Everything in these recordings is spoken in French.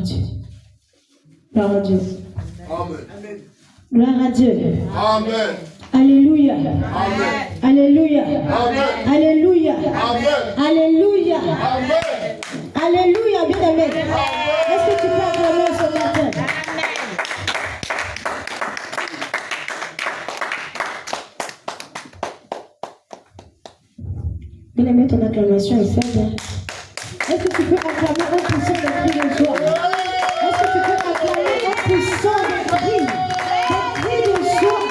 à Dieu. Gloire à Dieu. Amen. Gloire à Dieu. Amen. Alléluia. Amen. Alléluia. Amen. Alléluia. Amen. Alléluia. Amen. Alléluia, bien-aimé. Est-ce que tu peux acclamer ce matin? Bien-aimé, ton acclamation est faible. Est-ce que tu peux acclamer un puissant de cri de joie? Est-ce que tu peux acclamer un puissant de cri de joie?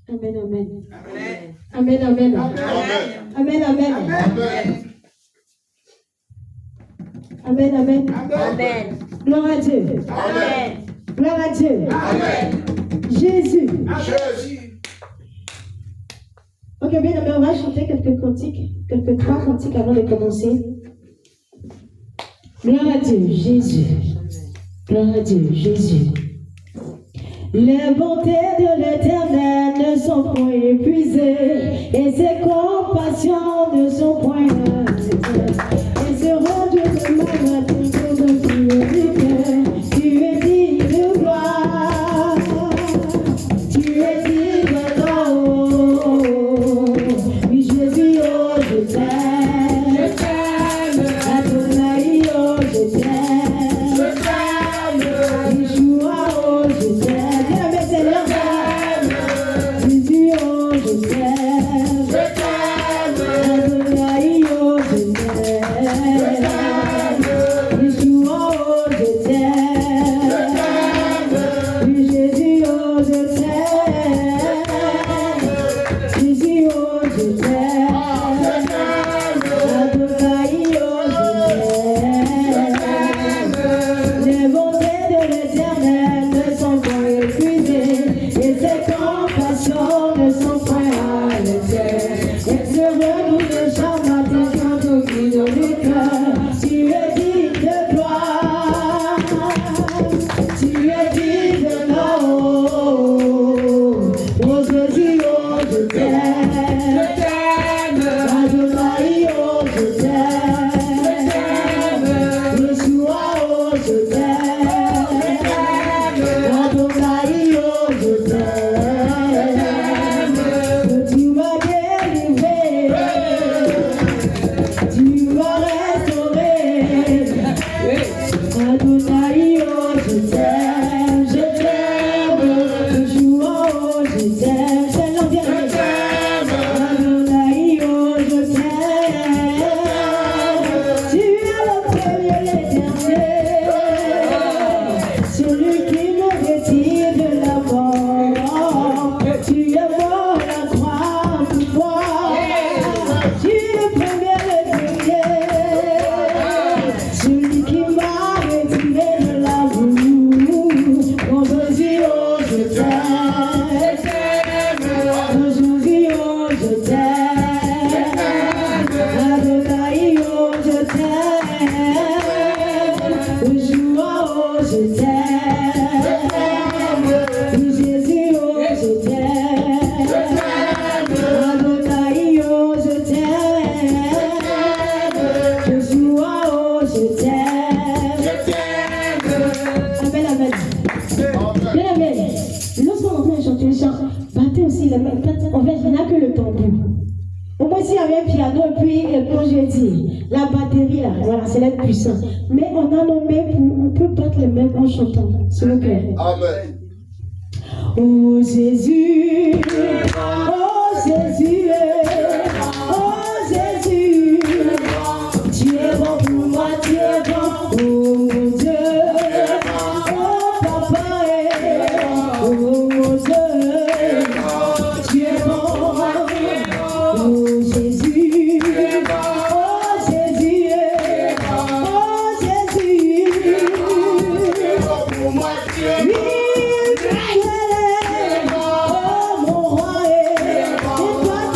Amen, amen. Amen, amen. Amen, amen. Amen, amen. Amen. Gloire à Dieu. Amen. Gloire à Dieu. Amen. Jésus. Jésus. Ok, bien aimé, on va chanter quelques trois cantiques avant de commencer. Gloire à Dieu, Jésus. Gloire à Dieu, Jésus. Les bontés de l'Éternel ne sont point épuisées et ses compassions ne sont point arrêtées. Et seront Dieu de ma matin pour me glorifier. Tu es digne de gloire, tu es digne d'honneur. Oui, Jésus, oh, je t'aime. Je t'aime. Adonai, oh, je t'aime. Je t'aime. Yeshua, oh, je t'aime. Mais on a nommé on peut battre les mêmes en chantant, s'il vous plaît. Amen. Oh Jésus, oh Jésus, oh Jésus, tu es bon pour moi, tu es bon, oh mon Dieu, oh Papa, oh mon Dieu, tu es bon, oh Jésus, oh Jésus. Pour moi,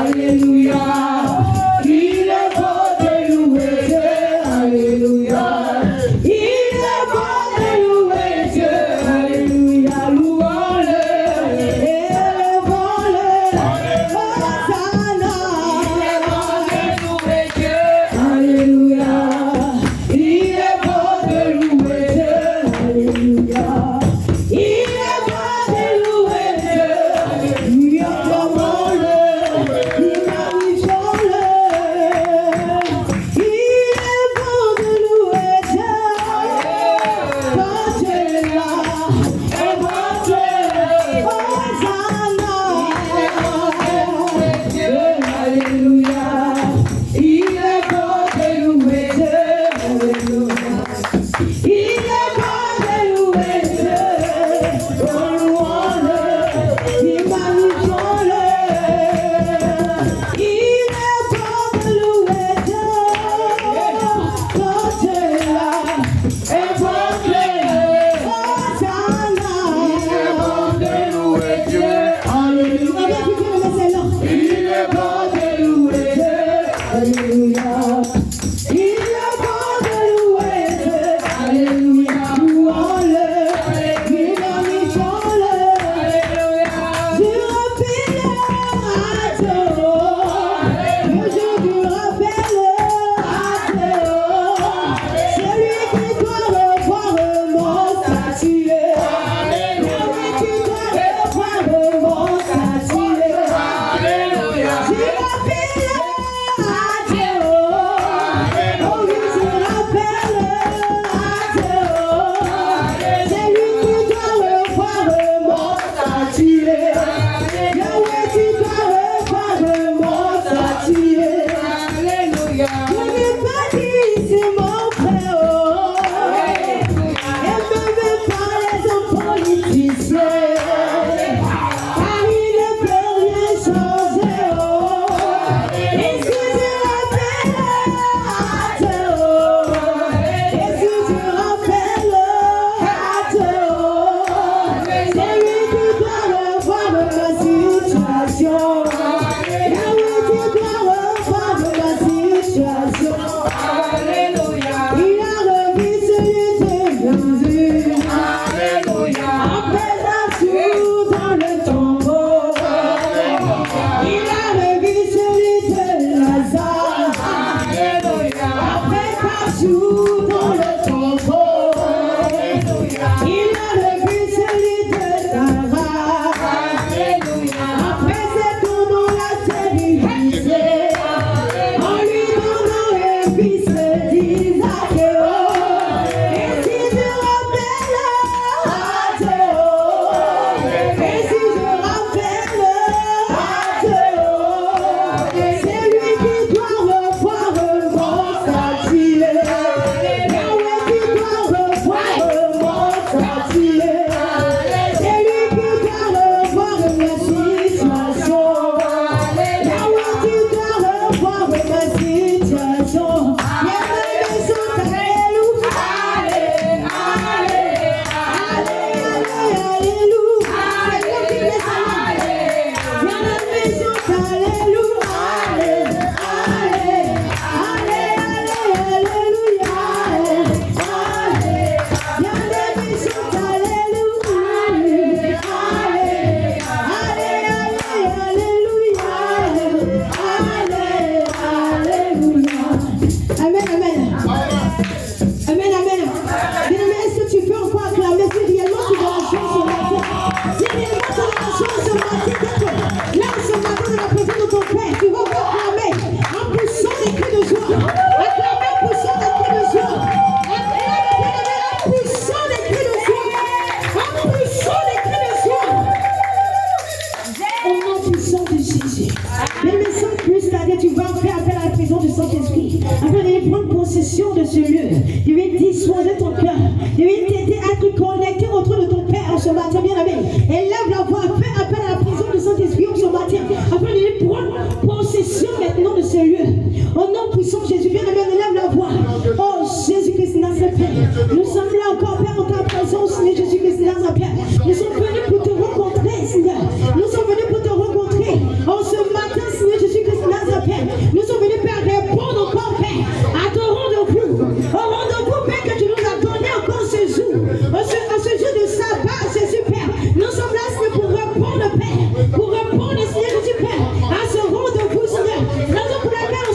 Alléluia. est bon de louer Dieu. Alléluia. Il est bon de louer Dieu. Alléluia. Louons-le. Glorifions-le. Alléluia. Tu rappelles à Dieu. Le jour du rappel à Dieu. Celui qui doit revoir mon statut. Celui qui doit revoir mon statut. Alléluia. Tu rappelles à Dieu. Oh oui, tu rappelles à Dieu. C'est lui qui doit revoir mon statut. Yahweh, tu dois revoir mon statut. Alléluia. Je n'ai pas dit c'est mon frère. Et même pas les hommes politiciens. Car il ne peut rien changer. Et si tu rappelles à Dieu. Et si tu rappelles à Dieu. C'est lui qui doit revoir ma situation. Yahweh, tu dois revoir ma situation. Alléluia. Il a revu celui de Jésus. Alléluia. Après Lazare dans le tombeau. Il a revu celui de Lazare. Alléluia. Après Lazare dans le tombeau. Il a revu celui de Sarah. Alléluia. Après cet homme, on l'a stérilisé. En lui donnant un fils d'Isaac. Et si je rappelle à Dieu. Et si je rappelle à Dieu. C'est lui qui doit revoir mon statut. Yahweh qui doit revoir mon statut. C'est lui qui doit revoir ma situation. Yahweh qui doit revoir ma situation. Bien-aimés sont alléluia. Alléluia. C'est lui qui met sa main. Bien-aimés sont alléluia. Bien-aimés sont Amen, amen. Amen, amen. Bien-aimé, est-ce que tu peux encore acclamer si réellement tu vas la joie ce matin? Si réellement tu vas la joie ce matin, là ce matin dans la présence de ton Père, tu vas encore acclamer en poussant des cris de joie. Acclamer en poussant des cris de joie. Acclamer en poussant des cris de joie. En poussant des cris de joie. Au nom puissant de Jésus. Bien-aimé, sans plus, c'est-à-dire tu vas faire appel à la présence du Saint-Esprit. Afin de prendre possession de ce lieu. Je vais disposer ton cœur. Je vais t'aider à te connecter au trône de ton Père en ce matin, bien-aimé. Élève la voix, fais appel à la présence du Saint-Esprit en ce matin. Afin de prendre possession maintenant de ce lieu. Au nom puissant de Jésus, bien-aimé, élève la voix. Oh Jésus-Christ Nazareth, nous sommes là encore, Père, en ta présence, Seigneur Jésus-Christ Nazareth. Nous sommes venus pour te rencontrer, Seigneur. Nous sommes venus pour te rencontrer. En ce matin, Seigneur Jésus-Christ Nazareth, nous sommes venus, Père, répondre encore, Père, à ton rendez-vous. Au rendez-vous, Père, que tu nous as donné encore ce jour. À ce jour de sabbat, Jésus, Père. Nous sommes là, Seigneur, pour répondre, Père. Pour répondre, Seigneur Jésus, Père, à ce rendez-vous, Seigneur. Raison pour laquelle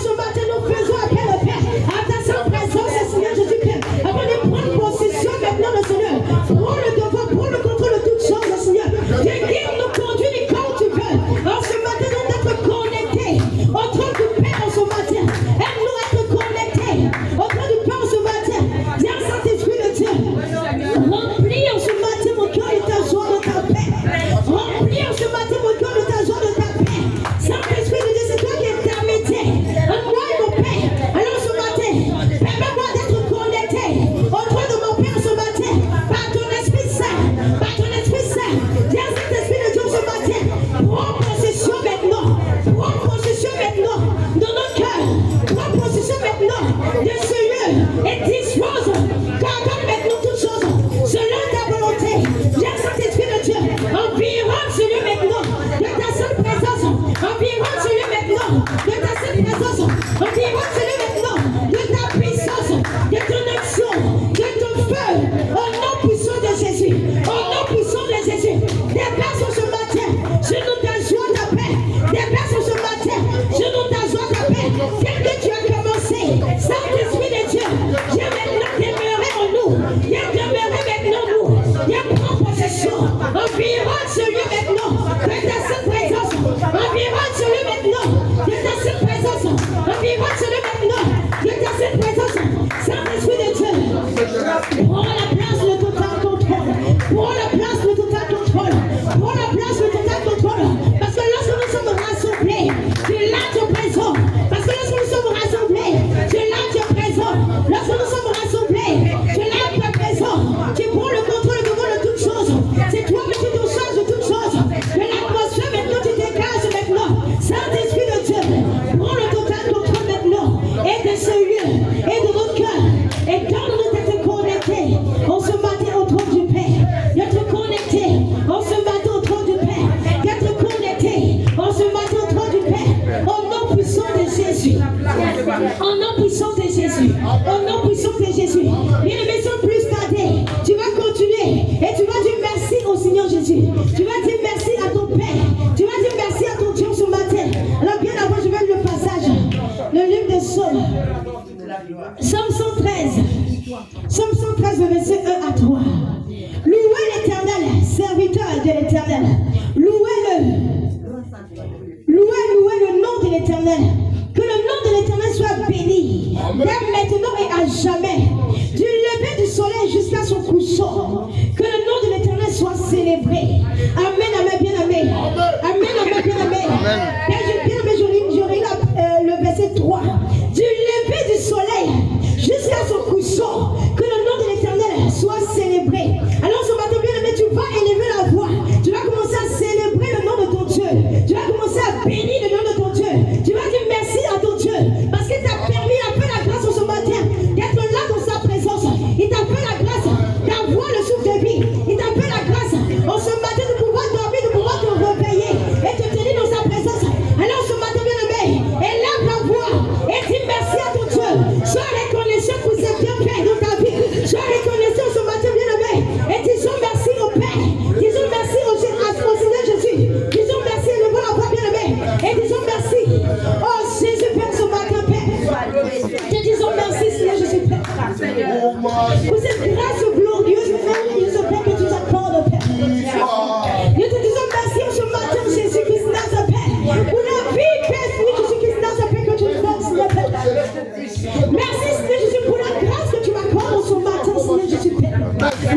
maintenant de ta sainte présence. Environne-le maintenant de ta puissance, de ton action, de ton feu. Au nom puissant de Jésus. Au nom puissant de Jésus. Déverse ce matin sur nous ta joie, ta paix. Déverse ce matin sur nous ta joie, ta paix. Tel que tu as commencé, Saint-Esprit de Dieu, viens maintenant demeurer en nous. Viens demeurer maintenant en nous. Viens prendre possession. Environne celui maintenant de ta sainte présence. Environne celui maintenant de ta sainte présence. Environne celui maintenant de ta sainte présence. Saint-Esprit de Dieu, prends la place, le total contrôle. Prends la place, le total contrôle. Prends la place, le total contrôle. Parce que lorsque nous sommes rassemblés, tu es là, tu es présent. Parce que lorsque nous sommes rassemblés, tu es là, tu es présent. Lorsque nous sommes rassemblés, tu es là, tu es présent. Tu prends le contrôle et le devant de toutes choses. C'est toi que tu te charges de toutes choses. De l'atmosphère maintenant, tu dégages maintenant. Saint-Esprit de Dieu, prends le total contrôle maintenant. Et de ce lieu, et de notre cœur. Et donne-nous d'être connectés. On se matin au trône du Père. D'être connectés. On se matin au trône du Père. D'être connectés. On se matin au trône du Père. Au nom puissant de Jésus. Au nom puissant de Jésus. Au nom puissant de Jésus. Bien-aimés, sans plus tarder, tu vas continuer. Et tu vas dire merci au Seigneur Jésus. Tu vas dire merci à ton Père. Tu vas dire merci à ton Dieu ce matin. Alors bien avant, je vais lire le passage. Le livre de Psaume. Psaume 113. Psaume 113, le verset 1 à 3. Louez l'Éternel, serviteur de l'Éternel. Louez-le. Louez le nom de l'Éternel. Que le nom de l'Éternel soit béni. Dès maintenant et à jamais. Du lever du soleil jusqu'à son couchant. Que le nom de l'Éternel soit célébré. Amen, amen, bien aimé. Amen, amen, bien aimé. Bien aimé, je lis le verset 3. Du lever du soleil jusqu'à son couchant, que le nom de l'Éternel soit célébré. Alors ce matin, bien aimé, tu vas élever la voix. Tu vas commencer à célébrer le nom de ton Dieu. Tu vas commencer à bénir le nom de ton Dieu. Tu vas dire merci à ton Dieu parce qu'il t'a permis un peu la grâce ce matin d'être là dans sa présence. Il t'a fait la grâce d'avoir le souffle de vie. Il t'a fait la grâce en ce matin de pouvoir dormir, de pouvoir te réveiller et te tenir dans sa présence. Alors ce matin, bien aimé, élève la voix et dis merci à ton Dieu. Sois reconnaissant pour ses bienfaits dans ta vie. Sois reconnaissant ce matin, bien aimé, et disons merci au Père. Disons merci au Seigneur Jésus. Disons merci, élevons la voix, bien aimé, et disons merci. Oh Jésus Père, ce matin, Père. Te disons merci, Seigneur Jésus Père. Pour cette grâce glorieuse, merveilleuse, Père, que tu accordes, Père. Nous te disons merci ce matin, Jésus-Christ Nazareth, pour la vie, Père, Jésus-Christ Nazareth, que tu nous donnes, Seigneur Père. Merci, Seigneur Jésus, pour la grâce que tu m'accordes ce matin, Seigneur Jésus Père.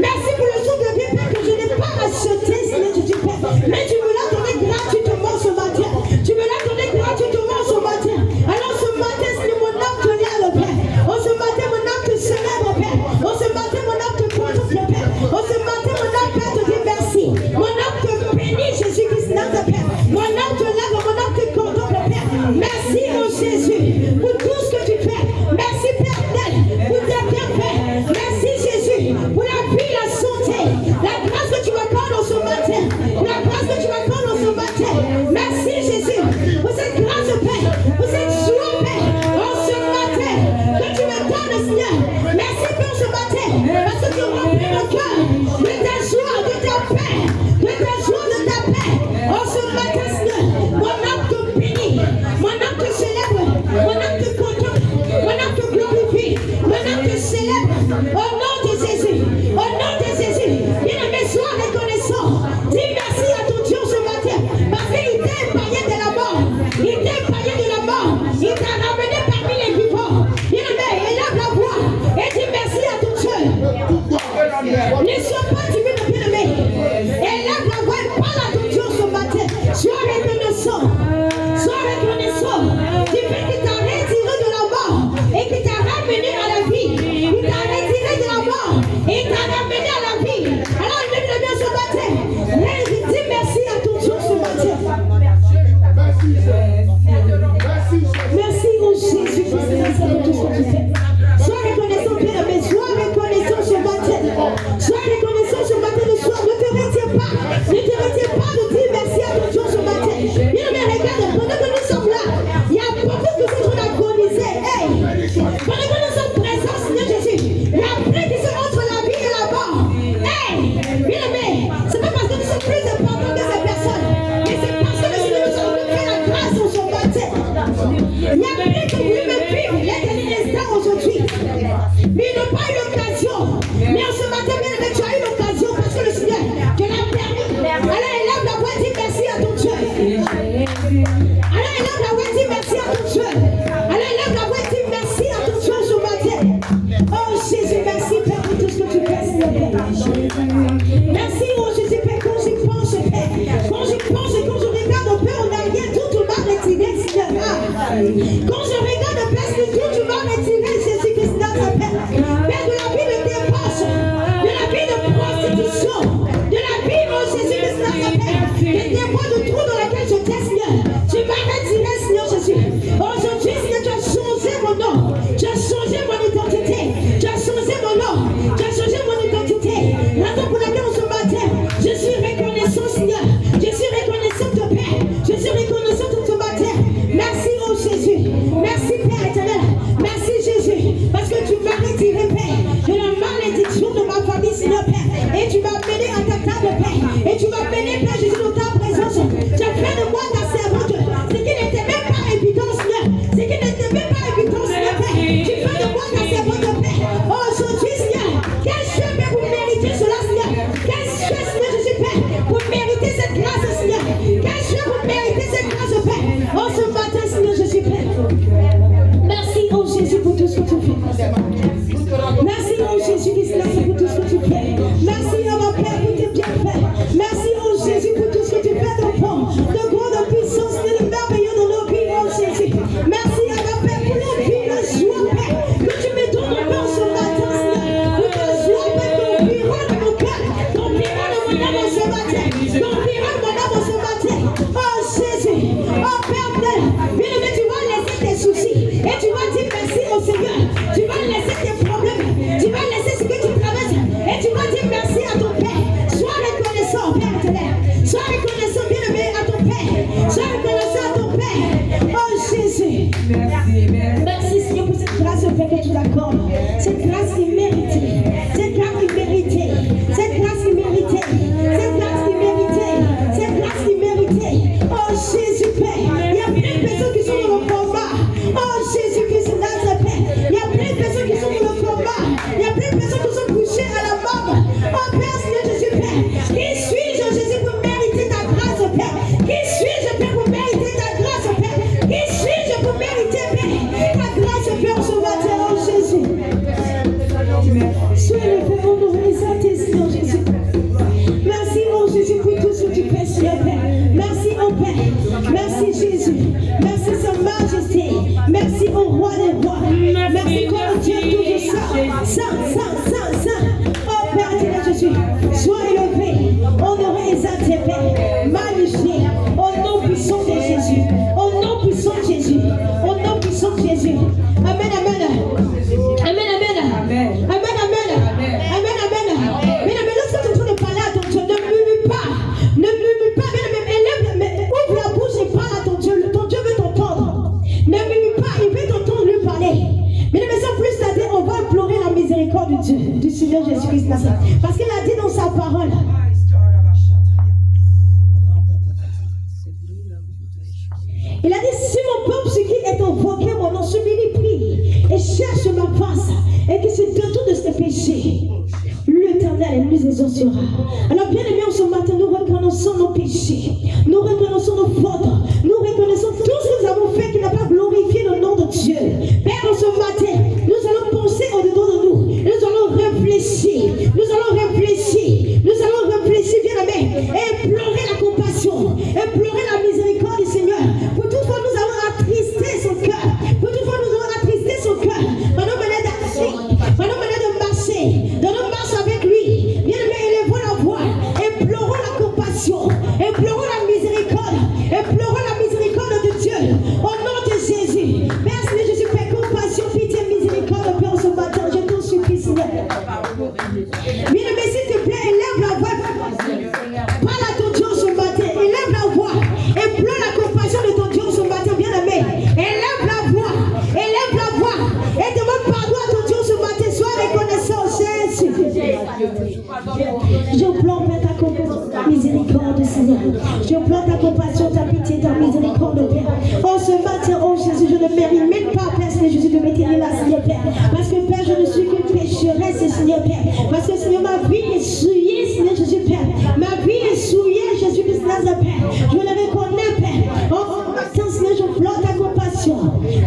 Merci pour le souffle de vie, Père, que je n'ai pas acheté, Seigneur Jésus Père. Mais tu me l'as donné gratuitement ce matin. Tu me l'as donné gratuitement ce matin. Alors ce matin, Seigneur, mon âme te lève, Père. Oh, ce matin, mon âme te célèbre, Père. Oh, ce matin, mon âme te contemple, Père. Oh, ce matin, mon âme, Père, te dit merci. Mon âme te bénit, Jésus-Christ Nazareth, Père. Mon âme te lève, mon âme te contemple, Père. Merci, mon Jésus, pour tout ce que tu fais. Merci, Père, pour tes bienfaits. Merci, Jésus, pour la vie, la santé, la grâce que tu m'accordes ce matin. La grâce que tu m'accordes ce matin. Merci, Jésus, pour cette grâce, Père, pour cette joie, Père, en ce matin, que tu me donnes, Seigneur. Merci, Père, ce matin, parce que tu remplis mon cœur de ta joie, de ta paix, de ta joie, de ta paix. En ce matin, Seigneur, mon âme te bénit, mon âme te célèbre, mon âme te contemple, mon âme te glorifie, mon âme te célèbre. Au nom de Jésus, au nom de Jésus, bien-aimé, sois reconnaissant. Dis merci à ton Dieu ce matin, parce qu'il t'a épargné de la mort. Il t'a épargné de la mort. Il t'a ramené parmi les vivants. Bien-aimé, élève la voix et dis merci à ton Dieu. Ne sois pas timide, bien-aimé. Élève la voix et parle à ton Dieu ce matin. Sois reconnaissant. Sois reconnaissant. Du fait qu'il t'a retiré de la mort et qu'il t'a ramené à la vie. Il t'a retiré de la mort et il t'a ramené à la vie. Alors, lève-le bien ce matin. Dis merci à ton Dieu ce matin. Merci au Il y a plein qui voulaient me vivre les derniers instants aujourd'hui. Mais ils n'ont pas eu l'occasion. Mais en ce matin, bien aimé, tu as eu l'occasion parce que le Seigneur te l'a permis. Alors élève la voix, dis merci à ton Dieu. Alors élève la voix, dis merci à ton Dieu. Alors élève la voix, dis merci à ton Dieu ce matin. Oh Jésus, merci Père pour tout ce que tu fais, Seigneur Père. Merci, oh Jésus Père, quand j'y pense, Père. Quand j'y pense et quand je regarde au Père en arrière, tout tu m'as retiré, Seigneur. Quand je regarde au Père, tout tu m'as retiré, Jésus-Christ, dans ta Père. Père, de la vie de dépense, de la vie de prostitution, de la vie, oh Jésus-Christ, dans ta Père. Et des mois de trou dans lequel je t'ai, Seigneur. Tu m'as retiré, Seigneur Jésus. Aujourd'hui, Seigneur, tu as changé mon nom. Tu as changé mon identité. Tu as changé mon nom. Tu as changé mon identité. Raison pour laquelle on se matin, je suis reconnaissant, Seigneur. Je suis reconnaissant de Père. Je suis reconnaissant de ce matin. Merci, oh Jésus. Merci, Père éternel. Merci, Jésus. Parce que tu m'as retiré, Père, de la malédiction de ma famille, Seigneur, Père. Et tu m'as mené à ta table, Père. Et tu m'as mené, Père Jésus, dans ta présence. Tu as fait de moi ta servante. Ce qui n'était même pas évident, Seigneur. Ce qui n'était même pas évident, Seigneur, Père. Tu fais de moi ta servante, Père. Oh, aujourd'hui, Seigneur. Quel chemin, Père, pour mériter cela, Seigneur. Quel chemin, Seigneur, Jésus, Père, pour mériter cette grâce, Seigneur. Quel chemin pour mériter cette grâce, Père. Oh, ce matin, Seigneur, Jésus, Père. Merci, oh Jésus, pour tout ce que tu fais. Merci, oh Jésus, pour tout ce que tu fais. Merci, oh mon Père, pour tes bienfaits. Merci, oh Jésus, pour tout ce que tu fais de bon, de grande puissance, de merveilleux dans nos vies, oh Jésus. Merci, oh mon Père, pour la vie, la joie, Père, que tu me donnes encore ce matin, Seigneur. Pour ta joie, Père, qui environne mon cœur, qui environne mon âme ce matin, qui environne mon âme ce matin. Oh Jésus, oh Père, bien aimé, tu vas laisser tes soucis et tu vas dire merci au Seigneur. Tu vas laisser tes problèmes, tu vas laisser ce que tu traverses et tu vas dire merci à ton Père. Sois reconnaissant, Père éternel. Sois reconnaissant, bien aimé, à ton Père. Sois reconnaissant à ton Père. Oh Jésus. Merci Seigneur pour cette grâce, Père, que tu l'accordes. Cette grâce imméritée. Cette grâce imméritée. Cette grâce imméritée. Cette grâce imméritée. Cette grâce imméritée. Oh Jésus, Père. Il y a plein de personnes qui sont dans le combat. Oh Jésus-Christ, Père. Il y a plein de personnes qui sont dans le combat. Il y a plein de personnes qui sont couchées à la mort. Oh Père, Seigneur Jésus, Père. Qui suis-je, Jésus, pour mériter ta grâce, Père? Qui suis-je, Père, pour mériter ta grâce, Père? Qui suis-je pour mériter, Père, ta grâce, Père, ce matin, oh Jésus? Sois le Père, on nous exalté, Seigneur Jésus. Merci, oh Jésus, pour tout ce que tu fais, Seigneur Père. Merci, oh Père. Merci, Jésus. Merci, Sa Majesté. Merci, oh Roi des Rois. Merci, oh Dieu tout saint. Saint. Oh Père éternel Jésus, sois élevé, honoré, exalté, Père. Magnifié, au nom puissant de Jésus. Au nom puissant de Jésus. Au nom puissant de Jésus. Amen, amen. Amen, amen. Amen, amen. Amen, amen. Mais lorsque tu es en train de parler à ton Dieu, ne murmure pas. Ne murmure pas, élève, ouvre la bouche et parle à ton Dieu. Ton Dieu veut t'entendre. Ne murmure pas, il veut t'entendre lui parler. Mais sans plus tarder, on va implorer la miséricorde de Dieu, du Seigneur Jésus-Christ. Parce qu'il a dit dans sa parole. Il a dit, si mon peuple, ce qui est invoqué, mon nom, s'humilie, prie et cherche ma face et qui se détourne de ses péchés, l'Éternel nous exaucera. Alors bien aimés, ce matin, nous reconnaissons nos péchés, nous reconnaissons nos fautes, nous reconnaissons tout ce que nous avons fait qui n'a pas glorifié le nom de Dieu. Père, ce matin, nous allons penser au-dedans de nous, nous allons réfléchir, bien aimés, et implorer la compassion, implorer la miséricorde du Seigneur. Pour toutefois nous avons attristé son cœur, pour toutefois nous avons attristé son cœur, dans nos manières d'acter, dans nos manières de marcher, dans nos marches avec lui. Bien aimés, élevons la voix, implorons la compassion, ne mérite même pas, Père, Seigneur Jésus, de m'éteindre là, Seigneur Père. Parce que, Père, je ne suis que pécheresse, Seigneur Père. Parce que, Seigneur, ma vie est souillée, Seigneur Jésus, Père. Ma vie est souillée, Jésus-Christ, Nazareth, Père. Je le reconnais, Père. Oh, maintenant, Seigneur, je pleure ta compassion,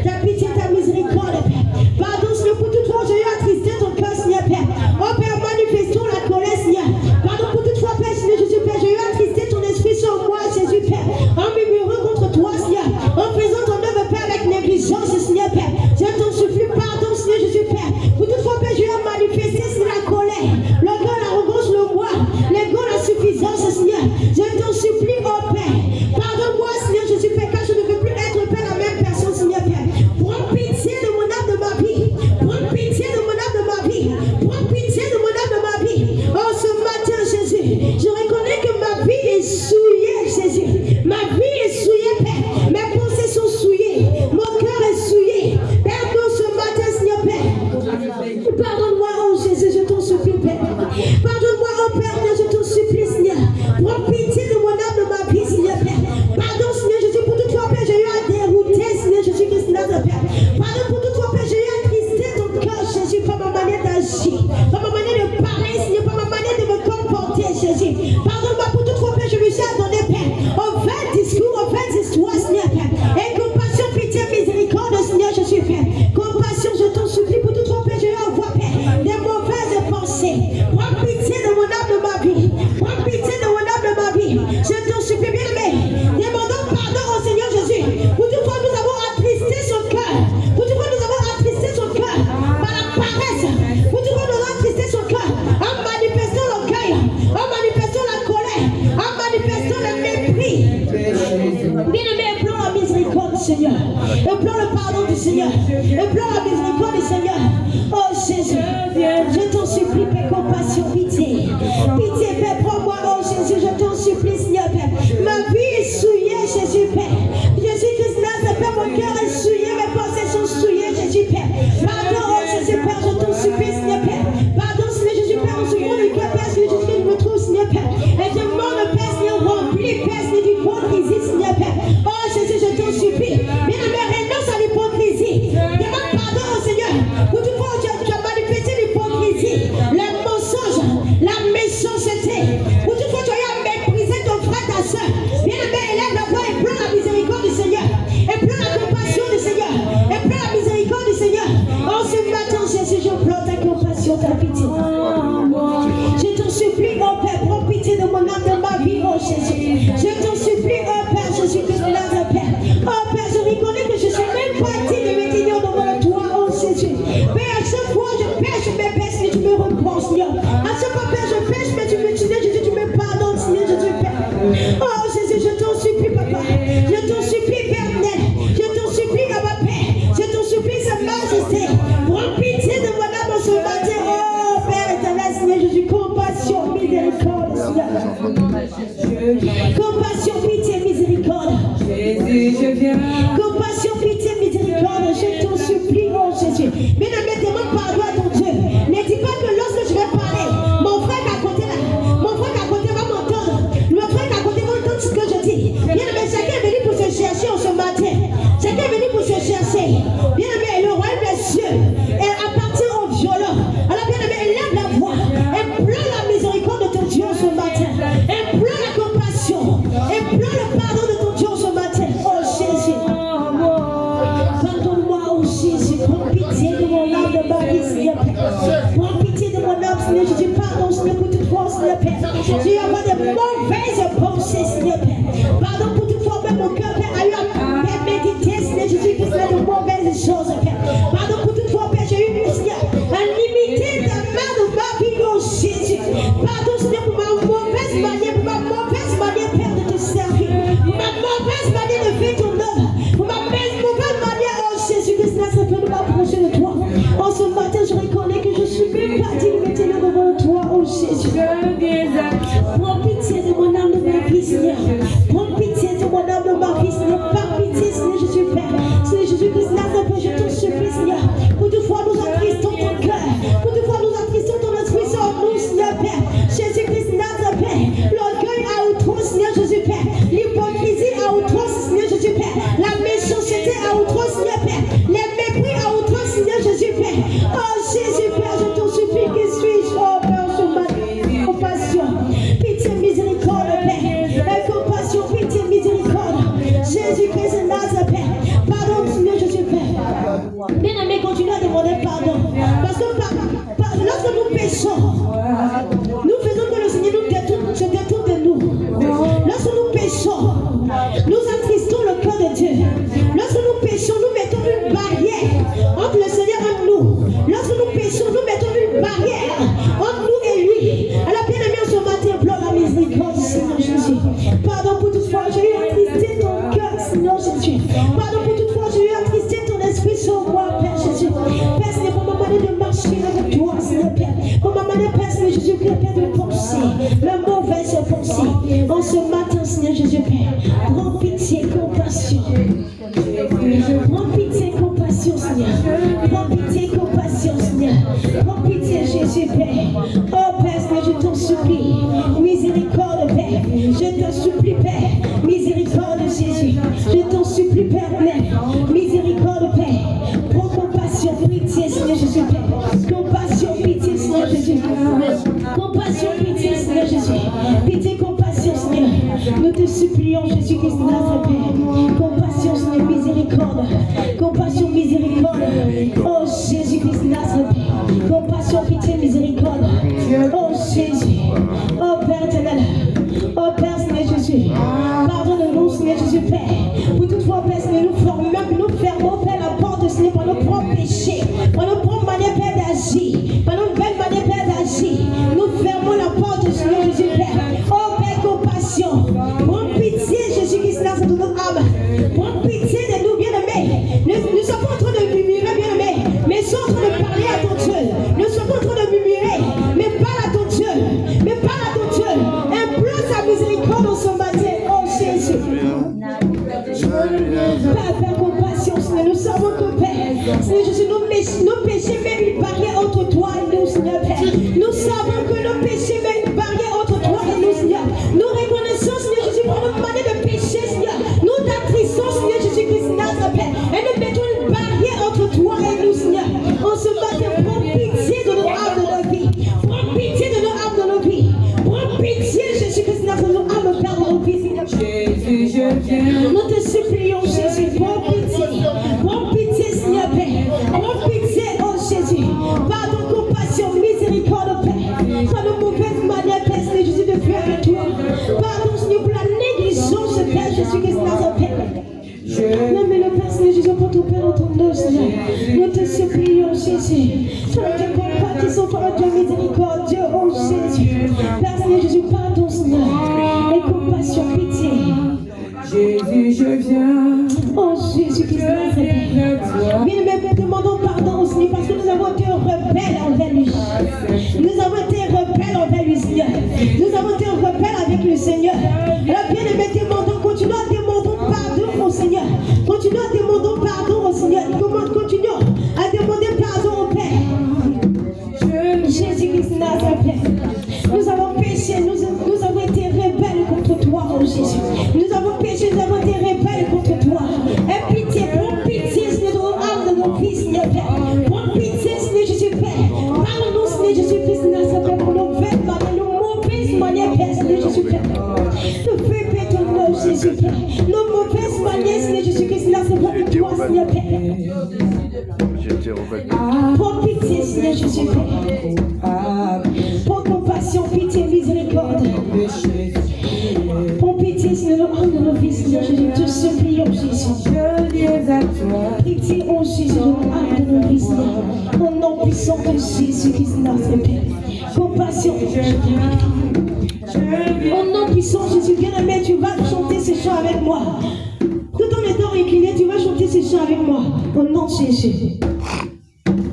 ta pitié, ta miséricorde, Père. Pardon, Seigneur, pour toute fois, j'ai eu attristé ton cœur, Seigneur Père. Oh, Père, manifestons la colère, Seigneur. Pardon, pour toute fois, Père, Seigneur Jésus, Père, j'ai eu attristé ton esprit sur moi, Jésus, Père. En murmurant contre toi, Seigneur. En faisant ton œuvre, Père, avec négligence, Seigneur, Père. Je t'en supplie, pardon, Seigneur Jésus, Père. Pour toute fois, Père, j'ai eu à manifester, Seigneur, la colère, l'orgueil, l'arrogance, le moi, l'ego, la suffisance, Seigneur. Je t'en supplie, oh Père. Pardonne-moi, Seigneur Jésus, Père, car je ne veux plus être, Père, la même personne, Seigneur, Père. Prends pitié de mon âme, de ma vie. Prends pitié de mon âme, de ma vie. Prends pitié de mon âme, de ma vie. Oh, ce matin, Jésus, je reconnais que ma vie est souillée, Jésus. Ma vie est souillée, Père. Mes pensées sont souillées. Mon cœur est souillé. Pardonne ce matin, Seigneur, Père. Pardonne-moi, oh Jésus, je t'en supplie, Père. Pardonne-moi, oh Père, je t'en supplie, Seigneur. Prends pitié de mon âme, de ma vie, Seigneur, Père. Pardon, Seigneur Jésus, pour toute fois, Père, j'ai eu à dérouter, Seigneur Jésus-Christ, Nazareth, Père. Pardon pour toute fois, Père, j'ai eu à trister ton cœur, Jésus, par ma manière d'agir, par ma manière de parler, Seigneur, par ma manière de me comporter, Jésus. Pardonne-moi pour toute fois, Père, je me suis adonné, Père, aux vains discours, aux vaines histoires, Seigneur, Père. Et compassion, pitié, miséricorde, Seigneur Jésus, Père. Compassion, je t'en supplie, pour toute fois, Père, j'ai eu à voir, Père, des mauvaises pensées. Prends pitié de mon âme, de ma vie. Prends pitié de mon âme, de ma vie. Je t'en supplie, bien aimé. Demandons pardon au Seigneur Jésus. Pour toute fois, nous avons attristé son cœur. Pour toute fois, nous avons attristé son cœur par la paresse. Pour toute fois, nous avons attristé son cœur en manifestant l'orgueil, en manifestant la colère, en manifestant le mépris. Bien-aimé, implore la miséricorde du Seigneur. Implore le pardon du Seigneur. Implore la miséricorde du Seigneur. Oh Jésus, je t'en supplie, Père, compassion, pitié. Pitié, Père, prends-moi, oh Jésus, je t'en supplie, Seigneur, Père. Ma vie est souillée, Jésus, Père. Jésus-Christ, Nazareth, Père, mon cœur est souillé, mes pensées sont souillées, Jésus, Père. Pardon, oh Jésus, Père, je t'en supplie, Seigneur, Père. Pardon, Seigneur Jésus, Père, en second du cœur, Père, Seigneur Jésus, je me trouve, Seigneur, Père. Et je demande, Père, Seigneur, rempli, Père, Seigneur, d'hypocrisie, Seigneur, Père. Oh Jésus, je t'en supplie. Bien aimé, renonce à l'hypocrisie. Demande pardon au Seigneur. Pour toute fois, tu as manifesté l'hypocrisie, le mensonge, la méchanceté. Pour toute fois, tu as eu à mépriser ton frère, ta soeur. Bien aimé, élève la voix et pleure la miséricorde du Seigneur. Et pleure la compassion du Seigneur. Et pleure la miséricorde du Seigneur. Oh, ce matin, Jésus, je pleure ta compassion, ta pitié. Je t'en supplie, oh Père, prends pitié de mon âme, de ma vie, oh Jésus. Je t'en supplie, oh Père, Jésus, que je l'ai, Père. Oh Père, je reconnais que je ne suis même pas digne de me tenir devant toi, oh Jésus. Père, à chaque fois je pêche, mais Père, tu me reprends, Seigneur. À chaque fois, Père, je pêche, mais tu me tues, Jésus, tu me pardonnes, Seigneur, Jésus, Père. Oh Jésus, je t'en supplie, Papa. Je t'en supplie, Père, je t'en supplie, Papa, Père. Je t'en supplie, Sa Majesté. Prends pitié de mon âme en ce matin, oh Père éternel, Seigneur Jésus. Compassion, miséricorde, Seigneur. Compassion, pitié, miséricorde. Jésus, je viens. Compassion, pitié, miséricorde, je t'en supplie, oh Jésus. Mais ne me demande pardon à ton Dieu. Ne dis pas que lorsque je vais parler, mon frère à côté là, mon frère à côté va m'entendre. Le frère à côté va entendre ce que je dis. Bien aimé, chacun est venu pour se chercher en ce matin. Chacun est venu pour se chercher. Bien aimé, le royaume des cieux appartient aux violents. Alors bien aimé, élève la voix. Implore la miséricorde de ton Dieu ce matin. Implore la compassion. Implore le pardon de ton Dieu ce matin. Oh Jésus. Pardonne-moi, oh Jésus. Prends pitié de mon âme, de ma vie, Seigneur Père. Prends pitié de mon âme, Seigneur Jésus. Pardon, Seigneur, pour toute fois, Seigneur Père. J'ai eu à avoir des mauvaises pensées, Seigneur Père. Pardon pour toute fois, même mon cœur, Père, a eu à méditer, Seigneur Jésus, que c'est de mauvaises choses, Père. Pardon pour toute fois, Père, j'ai eu, Seigneur, à limiter ta main de ma vie, oh Jésus. Pardon, Seigneur, pour ma mauvaise manière, Père, de te servir. Pour ma mauvaise manière de faire ton œuvre. Pour ma mauvaise manière, oh Jésus, que cela serait de m'approcher de toi. En ce matin, je reconnais que je suis même pas digne de me tenir devant toi, oh Jésus. Prends pitié de mon âme, de ma vie, Seigneur. Oh Père, Seigneur, je t'en supplie. Miséricorde, Père. Je t'en supplie, Père. Miséricorde, Jésus. Je t'en supplie, Père. Miséricorde, Père. Prends compassion, pitié, Seigneur Jésus, Père. Compassion, pitié, Seigneur Jésus. Compassion, pitié, Seigneur Jésus. Pitié, compassion, Seigneur. Nous te supplions, Jésus-Christ, notre Père. Compassion, Seigneur, miséricorde. Compassion, miséricorde. Oh Jésus-Christ, notre Père. Compassion, pitié, miséricorde. Oh Jésus. Oh Père éternel. Oh Père, Seigneur Jésus. Pardonne-nous, Seigneur Jésus, Père. Pour toutefois, Père, Seigneur, nous fermons, Père, la porte, Seigneur, par nos propres péchés, par nos propres manières, Père, d'agir, par nos belles manières, Père, d'agir. Nous fermons la porte, Seigneur Jésus, Père. Oh Père, compassion. Prends pitié, Jésus-Christ, dans notre âme. Prends pitié de nous, bien-aimés. Nous sommes pas en train de murmurer, bien-aimés, mais nous sommes en train de parler à ton Dieu. Nous sommes pas en train de murmurer, mais parle à ton Dieu. Mais parle à ton Dieu. Implore sa miséricorde dans ce matin. Oh Jésus. Père, compassion, Seigneur. Nous savons que Père, Seigneur Jésus, nos péchés mettent une barrière entre toi et nous, Seigneur Père. Nous savons que nos péchés mettent une barrière entre toi et nous, Seigneur. Nous reconnaissons, Seigneur Jésus, pour notre manière de pécher, Seigneur. Nous t'attristons, Seigneur Jésus-Christ, notre Père. Et nous mettons une barrière entre toi et nous, Seigneur. En ce matin, prends pitié de nos âmes, de nos vies. Prends pitié de nos âmes, de nos vies. Prends pitié, Jésus-Christ, de nos âmes, Père, de nos vies, Seigneur. Jésus, je viens. Nous te supplions, Jésus, prends pitié. Prends pitié, Seigneur Père. Prends pitié, oh Jésus. Pardon, compassion, miséricorde, Père. Par nos mauvaises manières, Père, Seigneur Jésus, de faire de toi. Pardon, Seigneur, pour la négligence, Père, Jésus-Christ, notre Père. Non, mais le Père, Seigneur Jésus, pour ton Père, ton nom, Seigneur. Nous te supplions, Jésus. Sois Dieu compatissant, sois Dieu miséricordieux, oh Jésus. Père, Seigneur Jésus, pardon, Seigneur. Et compassion, pitié. Jésus, je viens. Oh Jésus-Christ, bien, mais demandons pardon au Seigneur parce que nous avons été rebelles envers lui. Nous avons été rebelles envers lui, Seigneur. Nous avons été rebelles avec le Seigneur. Alors, bien aimé, continuons à demander pardon au Seigneur. Continuons à demander pardon au Seigneur. Continuons à demander pardon au Père. Jésus-Christ, notre Père. Nous avons péché, nous avons été rebelles contre toi, oh Jésus. Nous avons péché, nous avons été rebelles contre toi. Aie pitié, prends pitié, Seigneur, de nos âmes, de nos vies, Seigneur Père. Prends pitié, Seigneur Jésus, Père. Parle-nous, Seigneur Jésus-Christ, notre Père, pour nos mauvaises manières, Père, Seigneur Jésus, Père. Nous fais ton nom, Jésus, Père. Nos mauvaises manières, Seigneur Jésus-Christ, notre Père, pour toi, Seigneur Père. Prends pitié, Seigneur Jésus, Père. Prends compassion, pitié, miséricorde. Prends pitié, Seigneur, de nos vies, Seigneur Jésus. Te supplions, Jésus. Pitié, oh Jésus, de nos vies, Seigneur. Au nom puissant de Jésus-Christ, notre Père. Compassion. Au nom puissant, Jésus, bien-aimé, tu vas chanter ces chants avec moi. Tout en étant incliné, tu vas chanter ces chants avec moi. Au nom de Jésus.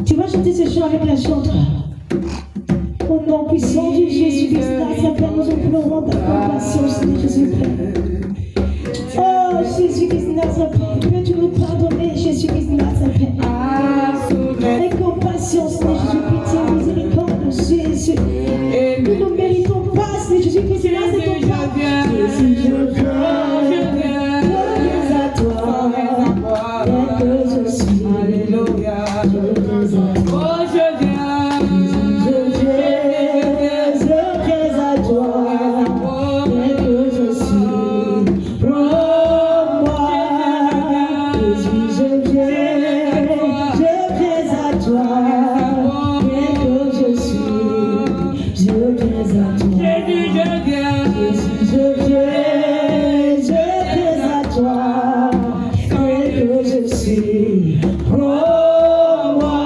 Tu vas chanter ces chants avec la chanteuse. Au nom puissant de Jésus-Christ, notre Père, nous implorons ta compassion, Seigneur Jésus-Christ. Oh, Jésus-Christ, notre Père, peux-tu nous pardonner, Jésus-Christ, notre Père. Et compassion, Seigneur Jésus, pitié, miséricorde, Jésus. Nous ne méritons pas, Seigneur Jésus-Christ, là c'est ton pas. Jésus, je viens à toi, tel que je suis. Alléluia. Oh, je viens. Prends-moi,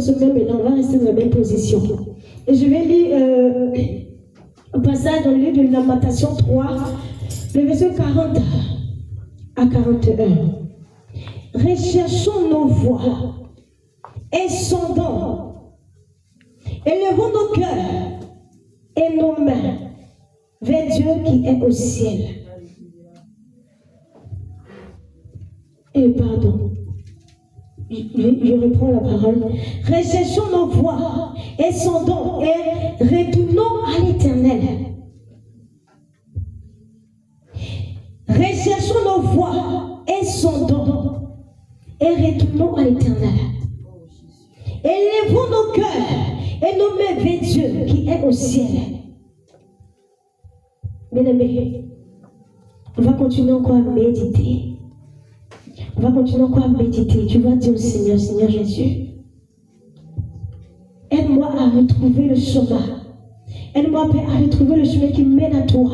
ce même élan, on va rester dans la même position. Et je vais lire un passage dans le livre de Lamentation 3, le verset 40 à 41. Recherchons nos voies et sondons, élevons nos cœurs et nos mains vers Dieu qui est au ciel. Et pardon, je reprends la parole. Recherchons nos voies et sondons et retournons à l'Éternel. Recherchons nos voies et sondons et retournons à l'Éternel. Élevons nos cœurs et nos mains vers Dieu qui est au ciel. Bien-aimés, on va continuer encore à méditer. On va continuer encore à méditer. Tu vas dire au Seigneur, Seigneur Jésus, aide-moi à retrouver le chemin. Aide-moi, Père, à retrouver le chemin qui mène à toi.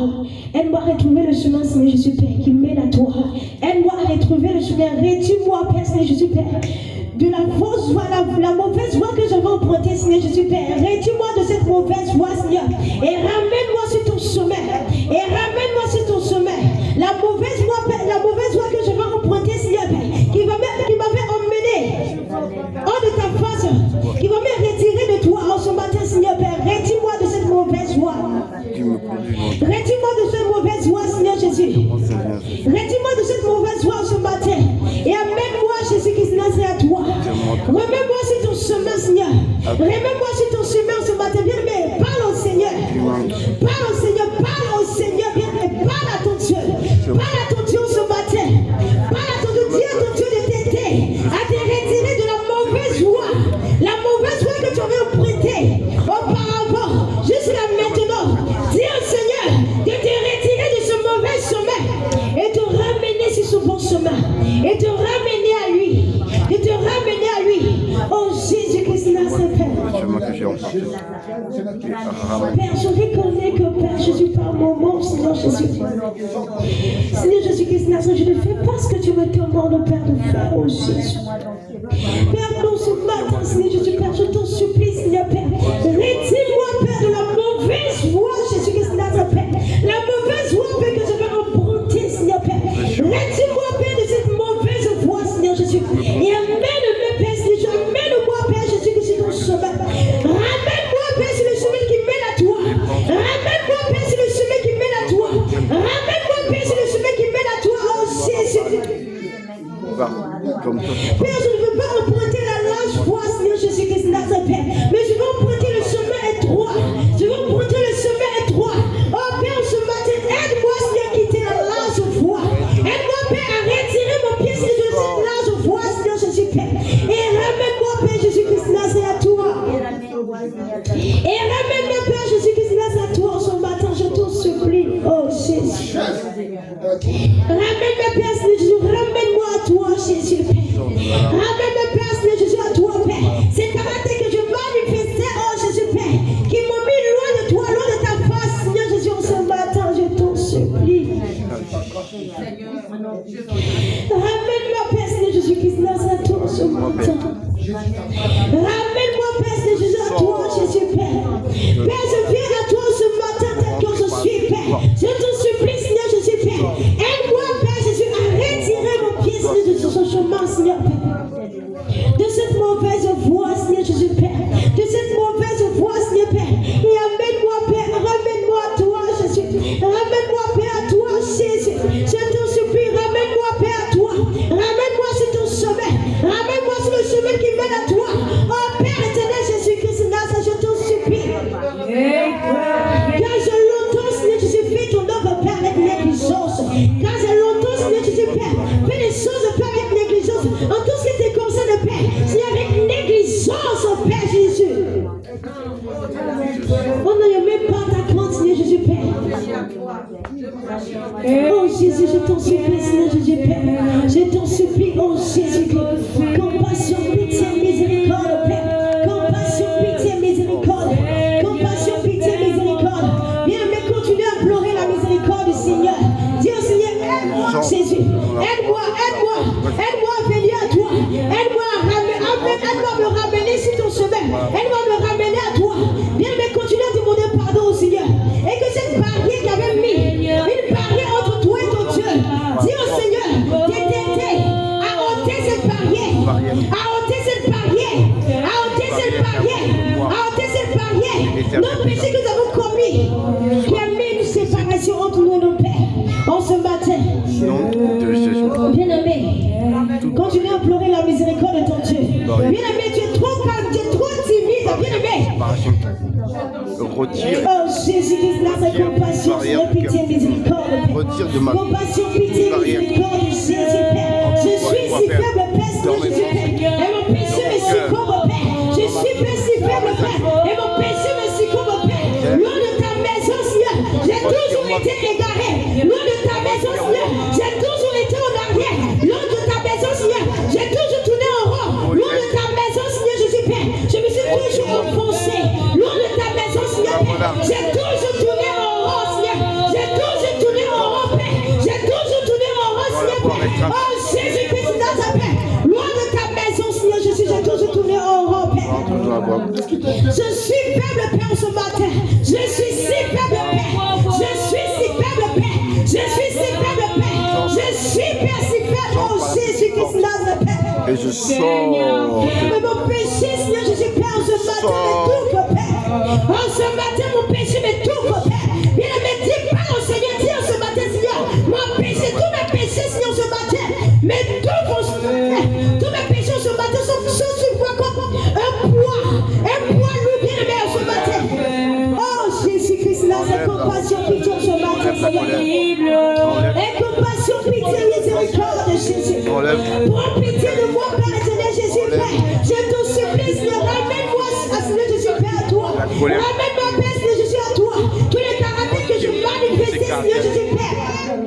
Aide-moi à retrouver le chemin, Seigneur Jésus, Père, qui mène à toi. Aide-moi à retrouver le chemin. Réduis-moi, Père, Seigneur Jésus, Père, de la fausse voie, la mauvaise voie que je vais emprunter, Seigneur Jésus, Père. Réduis-moi de cette mauvaise voie, Seigneur. Et ramène-moi sur ton chemin. Et ramène-moi sur ton chemin. La mauvaise voie, Père, la mauvaise voie que je vais emprunter, Seigneur, Père, qui m'avait emmené hors de ta face, qui va me retirer de toi en ce matin, Seigneur, Père. Réduis-moi de cette mauvaise voie. Réduis-moi de cette mauvaise voie, Seigneur Jésus. Réduis-moi de cette mauvaise voie ce matin. Et amène-moi, Jésus-Christ, à toi. Remets-moi sur ton chemin, Seigneur. Remets-moi sur ton chemin ce matin. Bien-aimé, parle au Seigneur. Parle au Seigneur. Parle au Seigneur. Bien-aimé, parle à ton Dieu. Parle à ton Dieu ce matin. Parle à ton Dieu. Dis à ton Dieu de t'aider à te retirer de la mauvaise voie. La mauvaise voie que tu avais empruntée auparavant. Jusqu'à maintenant. Dis au Seigneur de te retirer de ce mauvais chemin et te ramener sur ce bon chemin. Et te ramener à lui. De te ramener à lui. Oh Jésus-Christ, Père, je reconnais que Père Jésus, par moment, Seigneur Jésus. Seigneur Jésus-Christ, je ne fais pas ce que tu me demandes, Père, de faire, oh Jésus. Père, nous ce matin, Seigneur Jésus, Père, je t'en supplie, Seigneur Père. Retire-moi, Père, de la mauvaise voie, Jésus-Christ, Père. La mauvaise voie, Père, que je vais emprunter, Seigneur Père. Retire-moi, Père, de cette mauvaise voie, Seigneur Jésus. Et amène-moi, Père, Seigneur, amène-moi, Père Jésus-Christ, sur ton chemin. Ramène-moi, Père, sur le chemin qui mène à toi. Ramène-moi, Père, sur le chemin qui mène à toi. Ramène-moi, Père, sur le chemin qui mène à toi, oh Jésus. Père, je ne veux pas emprunter la large voie, Seigneur Jésus-Christ, Père. Mais je veux emprunter le chemin étroit. Je veux emprunter le chemin étroit. Oh Père, ce matin, aide-moi, Seigneur, à quitter la large voie. Aide-moi, Père, à retirer mon pied de cette large voie, Seigneur Jésus, Père. Et ramène-moi, Père Jésus-Christ, à toi. Et ramène-moi, Père Jésus-Christ, à toi ce matin, je t'en supplie. Oh Jésus. Ramène-moi, Père Jésus, ramène-moi à toi, Jésus, Père. Ramène-moi, Père Jésus, à toi, Père. C'est caractère que je manifestais, oh Jésus, Père, qui m'ont mis loin de toi, loin de ta face, Seigneur Jésus, ce matin, je t'en supplie. Ramène-moi, Père Jésus-Christ, à toi ce matin. Ramène-moi, Père Jésus, à toi, Jésus, Père. Père, je viens à toi ce matin, tel que je suis, Père. Je t'en supplie, Seigneur Jésus, Père. Aide-moi, Père Jésus, à retirer mon pied, Seigneur Jésus, sur ce chemin, Seigneur, Père. De cette mauvaise voie, Seigneur Jésus, Père. De cette mauvaise voie, Seigneur, Père. Et amène-moi, Père, ramène-moi à toi, Jésus. Ramène-moi, Père, à toi, Jésus. Je t'en supplie, ramène-moi, Père, à toi. Ramène-moi sur ton chemin. Ramène-moi sur le chemin qui mène à toi. Oh, Père éternel, Jésus-Christ, je t'en supplie. Car je l'entends, Seigneur Jésus, fais ton œuvre, Père, avec négligence. Car je l'entends, Seigneur Jésus, Père, fais les choses, Père, avec négligence. En tout ce qui te concerne, Père, c'est avec négligence, Père Jésus. On n'a même pas ta crainte, Seigneur Jésus, Père. Oh Jésus, je t'en supplie, Seigneur Jésus, Père. Je t'en supplie, oh Jésus, compassion, pitié, miséricorde, Père. Compassion, pitié, miséricorde. Compassion, pitié, miséricorde. Viens, mais continue à pleurer la miséricorde du Seigneur. Dis au Seigneur, aide-moi, Jésus. Aide-moi, aide-moi. Aide-moi à venir à toi. Aide-moi à me ramener sur ton chemin. ôter cette barrière, à ôter cette barrière, à ôter cette barrière. Nos péchés que nous avons commis, qui a mis une séparation entre nous et nos pères. En ce matin, bien-aimé, continue à implorer la miséricorde de ton Dieu. Bien-aimé, tu es trop calme, tu es trop timide, bien-aimé. Retire. Oh Jésus-Christ, la compassion, Seigneur, pitié, miséricorde. Retire de ma Compassion, pitié, miséricorde, Jésus, Père. Je suis si faible, Père, Seigneur, Jésus, Père. Et mon péché me succombe, Père. Je suis si faible, Père. Et mon péché me succombe, Père. Loin de ta maison, Seigneur, j'ai toujours été égaré. Loin de ta maison, Seigneur, j'ai toujours été en arrière. Loin de ta maison, Seigneur, j'ai toujours tourné en rond. Loin de ta maison, Seigneur, Jésus, Père. Je me suis toujours enfoncé. Loin de ta maison, Seigneur, Père. J'ai toujours tourné en rond, Seigneur. J'ai toujours tourné en rond, Père. J'ai toujours tourné en rond, Seigneur, Père. Oh Jésus-Christ, dans ta paix. Loin de ta maison, Seigneur, Jésus, j'ai toujours tourné en rond, Père. Je suis faible, Père, ce matin. Je suis si faible, Père. Je suis si faible, Père. Je suis si faible, Père. Je suis, Père, si faible. Oh Jésus-Christ, dans ta paix. Et je sors. Mais mon péché, Seigneur Jésus, Père, ce matin m'étouffe, Père. Oh, ce matin, mon péché m'étouffe, Père. Bien aimé, dis pas au Seigneur, dis ce matin, Seigneur, mon péché, tous mes péchés, Seigneur, ce matin, m'étouffent, Père. Tous mes péchés, ce matin, sont sur moi comme un poids lourd, bien aimé, ce matin. Oh, Jésus-Christ, là, c'est compassion, pitié, ce matin, Seigneur. Et compassion, pitié, miséricorde, Jésus. Prends pitié de moi, Père éternel, Jésus, Père. Je te supplie, Seigneur, ramène-moi, Seigneur Jésus, Père, à toi. Ramène-moi, Père, Seigneur Jésus, à toi. Tous les caractères que je manifestais, Seigneur Jésus, Père.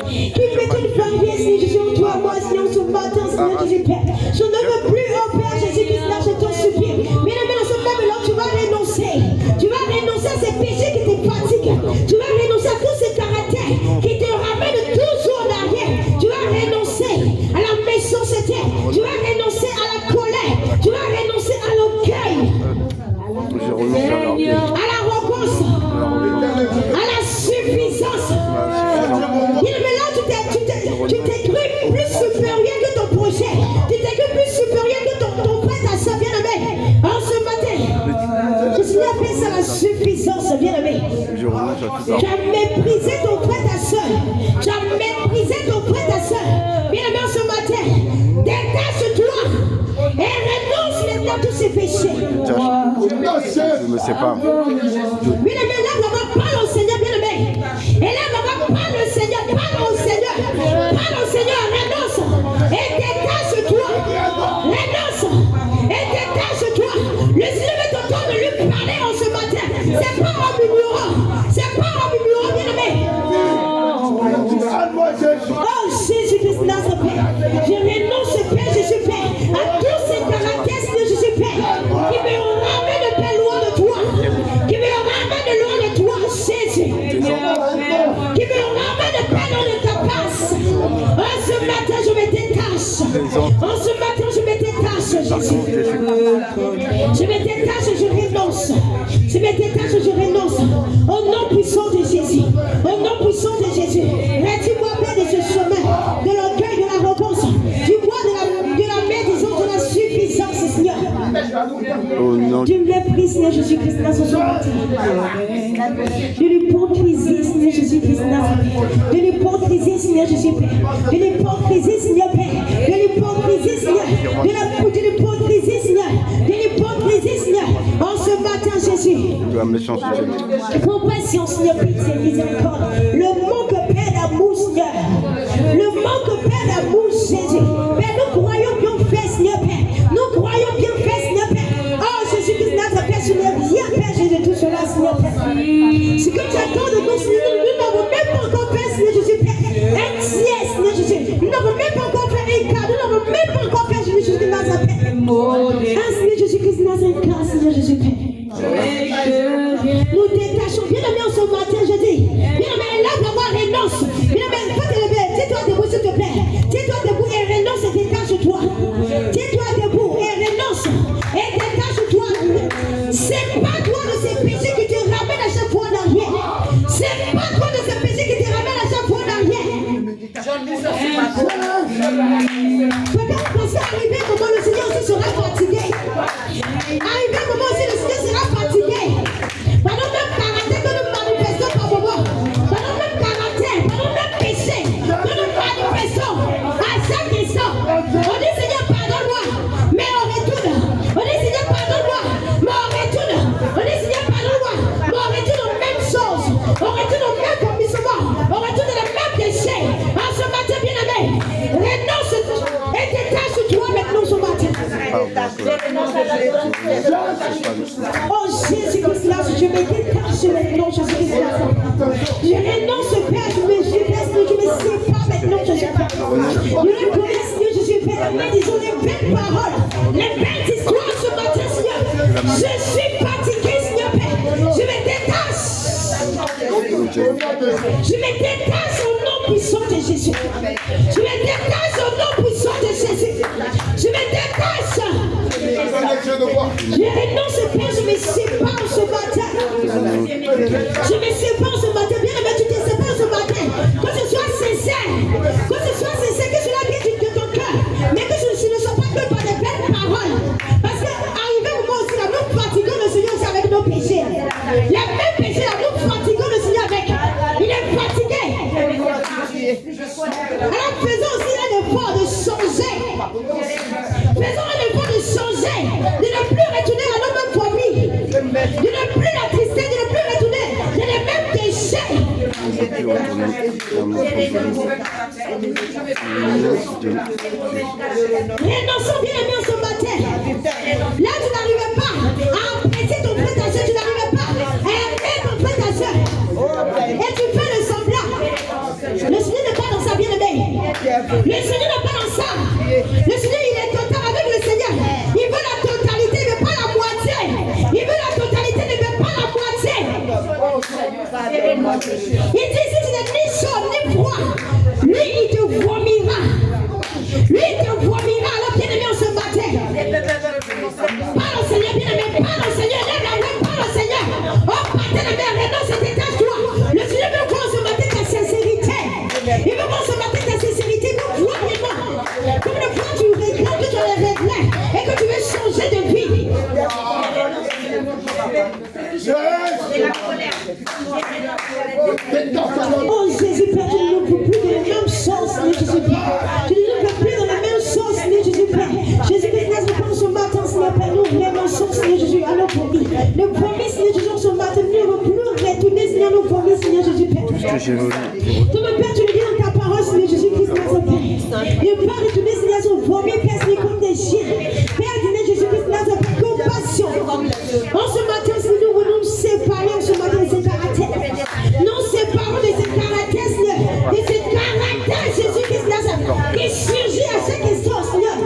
Qui fait une barrière, Seigneur Jésus, en toi, moi, Seigneur, ce matin, Seigneur Jésus, Père. Je ne veux plus, oh Père Jésus-Christ, là, je te supplie. Mais dans ce même là, tu vas renoncer. Tu vas renoncer à ces péchés qui te fatiguent. Tu vas renoncer à tous ces caractères qui te ramènent toujours en arrière. Tu vas renoncer à la méchanceté. Tu vas renoncer à la colère. Tu vas renoncer à l'orgueil. À l'arrogance. À la suffisance. Mais là, tu t'es cru plus supérieur que ton projet. Tu t'es cru plus supérieur que ton frère, ta soeur, bien-aimé. En ce matin, je suis appelé ça la suffisance, bien-aimé. Tu as méprisé ton frère, ta soeur. Tu as méprisé ton frère, ta soeur. Bien-aimé, en ce matin, détache-toi et renonce maintenant à tous ces péchés. Je ne sais pas. Bien-aimé, là, maman, parle au Seigneur, bien-aimé. Et là, maman, parle au Seigneur, parle au Seigneur. Parle au Seigneur, renonce. Et détache-toi. Renonce. Et détache-toi. Le Seigneur veut t'entendre lui parler en ce matin. C'est pas un murmurant. C'est pas un murmurant, bien-aimé. Oh, Jésus-Christ, Nazareth. Je renonce, Père Jésus, Père, à tous ces caractères, Seigneur Jésus, Père, qui me ramènent, Père, loin de toi. Qui me ramènent loin de toi, Jésus. Qui me ramènent, Père, loin de ta place. En ce matin, je me détache. En ce matin, je me détache, Jésus. Je me détache, je renonce. Je me détache, je renonce. Au nom puissant de Jésus. Au nom puissant de Jésus. Retire-moi, Père, de ce chemin, de l'orgueil, de l'arrogance, du poids de la médisance, de la suffisance, Seigneur. Du mépris, Seigneur Jésus-Christ, dans ce matin. De l'hypocrisie, Seigneur Jésus-Christ, de l'hypocrisie, Seigneur Jésus-Père. De l'hypocrisie, Seigneur Père. De l'hypocrisie, Seigneur. De l'hypocrisie, Seigneur. De l'hypocrisie, Seigneur. En ce matin, Jésus. De la méchanceté. Compassion, Seigneur, pitié, miséricorde. Le manque, Père, d'amour, Seigneur. Le manque, Père, d'amour, Jésus. Père, nous croyons bien fait, Seigneur, Père. Nous croyons bien fait, Seigneur, Père. Oh, Jésus-Christ, notre Père, tu n'es rien, Père, Jésus, tout cela, Seigneur, Père. Ce que tu attends de nous, Seigneur, nous n'avons même pas encore fait, Seigneur Jésus, Père. Un tiers, Seigneur Jésus. Nous n'avons même pas encore fait un quart. Nous n'avons même pas encore fait, Jésus-Christ, notre Père. Un Seigneur Jésus-Christ, notre quart, Seigneur Jésus, Père. Nous détachons, bien aimé, en ce matin, je dis. Bien aimé, là, vraiment, renonce. Bien aimé, faut te lever. Tiens-toi debout, s'il te plaît. Tiens-toi debout et renonce et détache-toi. Tiens-toi debout et renonce et détache-toi. C'est pas toi de ces péchés qui te ramènent à chaque fois en arrière. C'est pas toi de ces péchés qui te ramènent à chaque fois en arrière. Peut-être penser arriver comment le Seigneur aussi sera Oh Jésus-Christ, là, je me détache maintenant, Jésus-Christ, là. Je renonce, Père, je me sépare maintenant, Jésus-Christ. Je reconnais, Seigneur, Jésus-Christ, mais disons les belles paroles, les belles histoires ce matin, Seigneur. Je suis fatigué, Seigneur, Père. Je me détache. Je me détache au nom puissant de Jésus. Je me détache au nom puissant de Jésus. Je me détache. Je renonce, Père, je me sépare ce matin. Je me sépare ce matin. Bien aimé, tu te sépares ce matin. Que ce soit sincère. Que ce soit sincère, que cela vienne de ton cœur. Mais que ce ne soit pas que par des belles paroles. Parce qu'arrivé au moment aussi, là, nous pratiquons le Seigneur aussi avec nos péchés. Les mêmes péchés, là, nous pratiquons le Seigneur avec. Il est fatigué. Alors faisons aussi un effort de changer. Faisons un effort de changer. De ne plus retourner à nos mêmes familles. De ne plus la tristesse, de ne plus retourner dans les mêmes déchets. Renonçons bien aimé ce matin. Là, tu n'arrivais pas à apprécier ton frère, ta soeur, tu n'arrivais pas à aimer ton frère, ta soeur. Et tu fais le semblant. Le Seigneur n'est pas dans ça, bien aimé. Le Seigneur n'est pas dans ça. Le Seigneur, il est total avec le Seigneur. Il veut la totalité, il ne veut pas la moitié. Il veut la totalité, il ne veut pas la moitié. Il dit, si tu n'es ni chaud ni froid, lui, il te vomira. Lui, il te vomira. Alors, bien aimé, on se battait. Parle au Seigneur, bien aimé, parle au Seigneur. Lève la main, parle au Seigneur. Oh, parle de la renonce et détache-toi. Le Seigneur veut voir ce matin ta sincérité. Il veut voir ce matin ta sincérité. Il veut voir vraiment. Comme le fois tu regrettes que tu as les règles et que tu veux changer de vie. Oh Jésus, Père, tu ne nous veux plus dans la même chose, Seigneur Jésus, Père. Tu ne nous veux plus dans la même chose, Seigneur Jésus, Père. Jésus, Père, nous prends ce matin, Seigneur, Père, nous renonçons, Seigneur Jésus, à nos promis. Nos promis, Seigneur Jésus, ce matin, nous ne voulons plus retourner, Seigneur, nos promis, Seigneur Jésus, Père. Tout le Père, tu le dis dans ta parole, Seigneur Jésus, Christ, notre Père. Ne pas retourner, Seigneur, sur promis, Père, Seigneur, comme des chiens. Père, Seigneur Jésus, Christ, notre Père, compassion. En ce matin, Seigneur, nous voulons nous séparer, ce matin, de ces caractères. Nous séparons de ces caractères, Seigneur. De ces caractères, Jésus, Christ, qui surgit à chaque instant, Seigneur.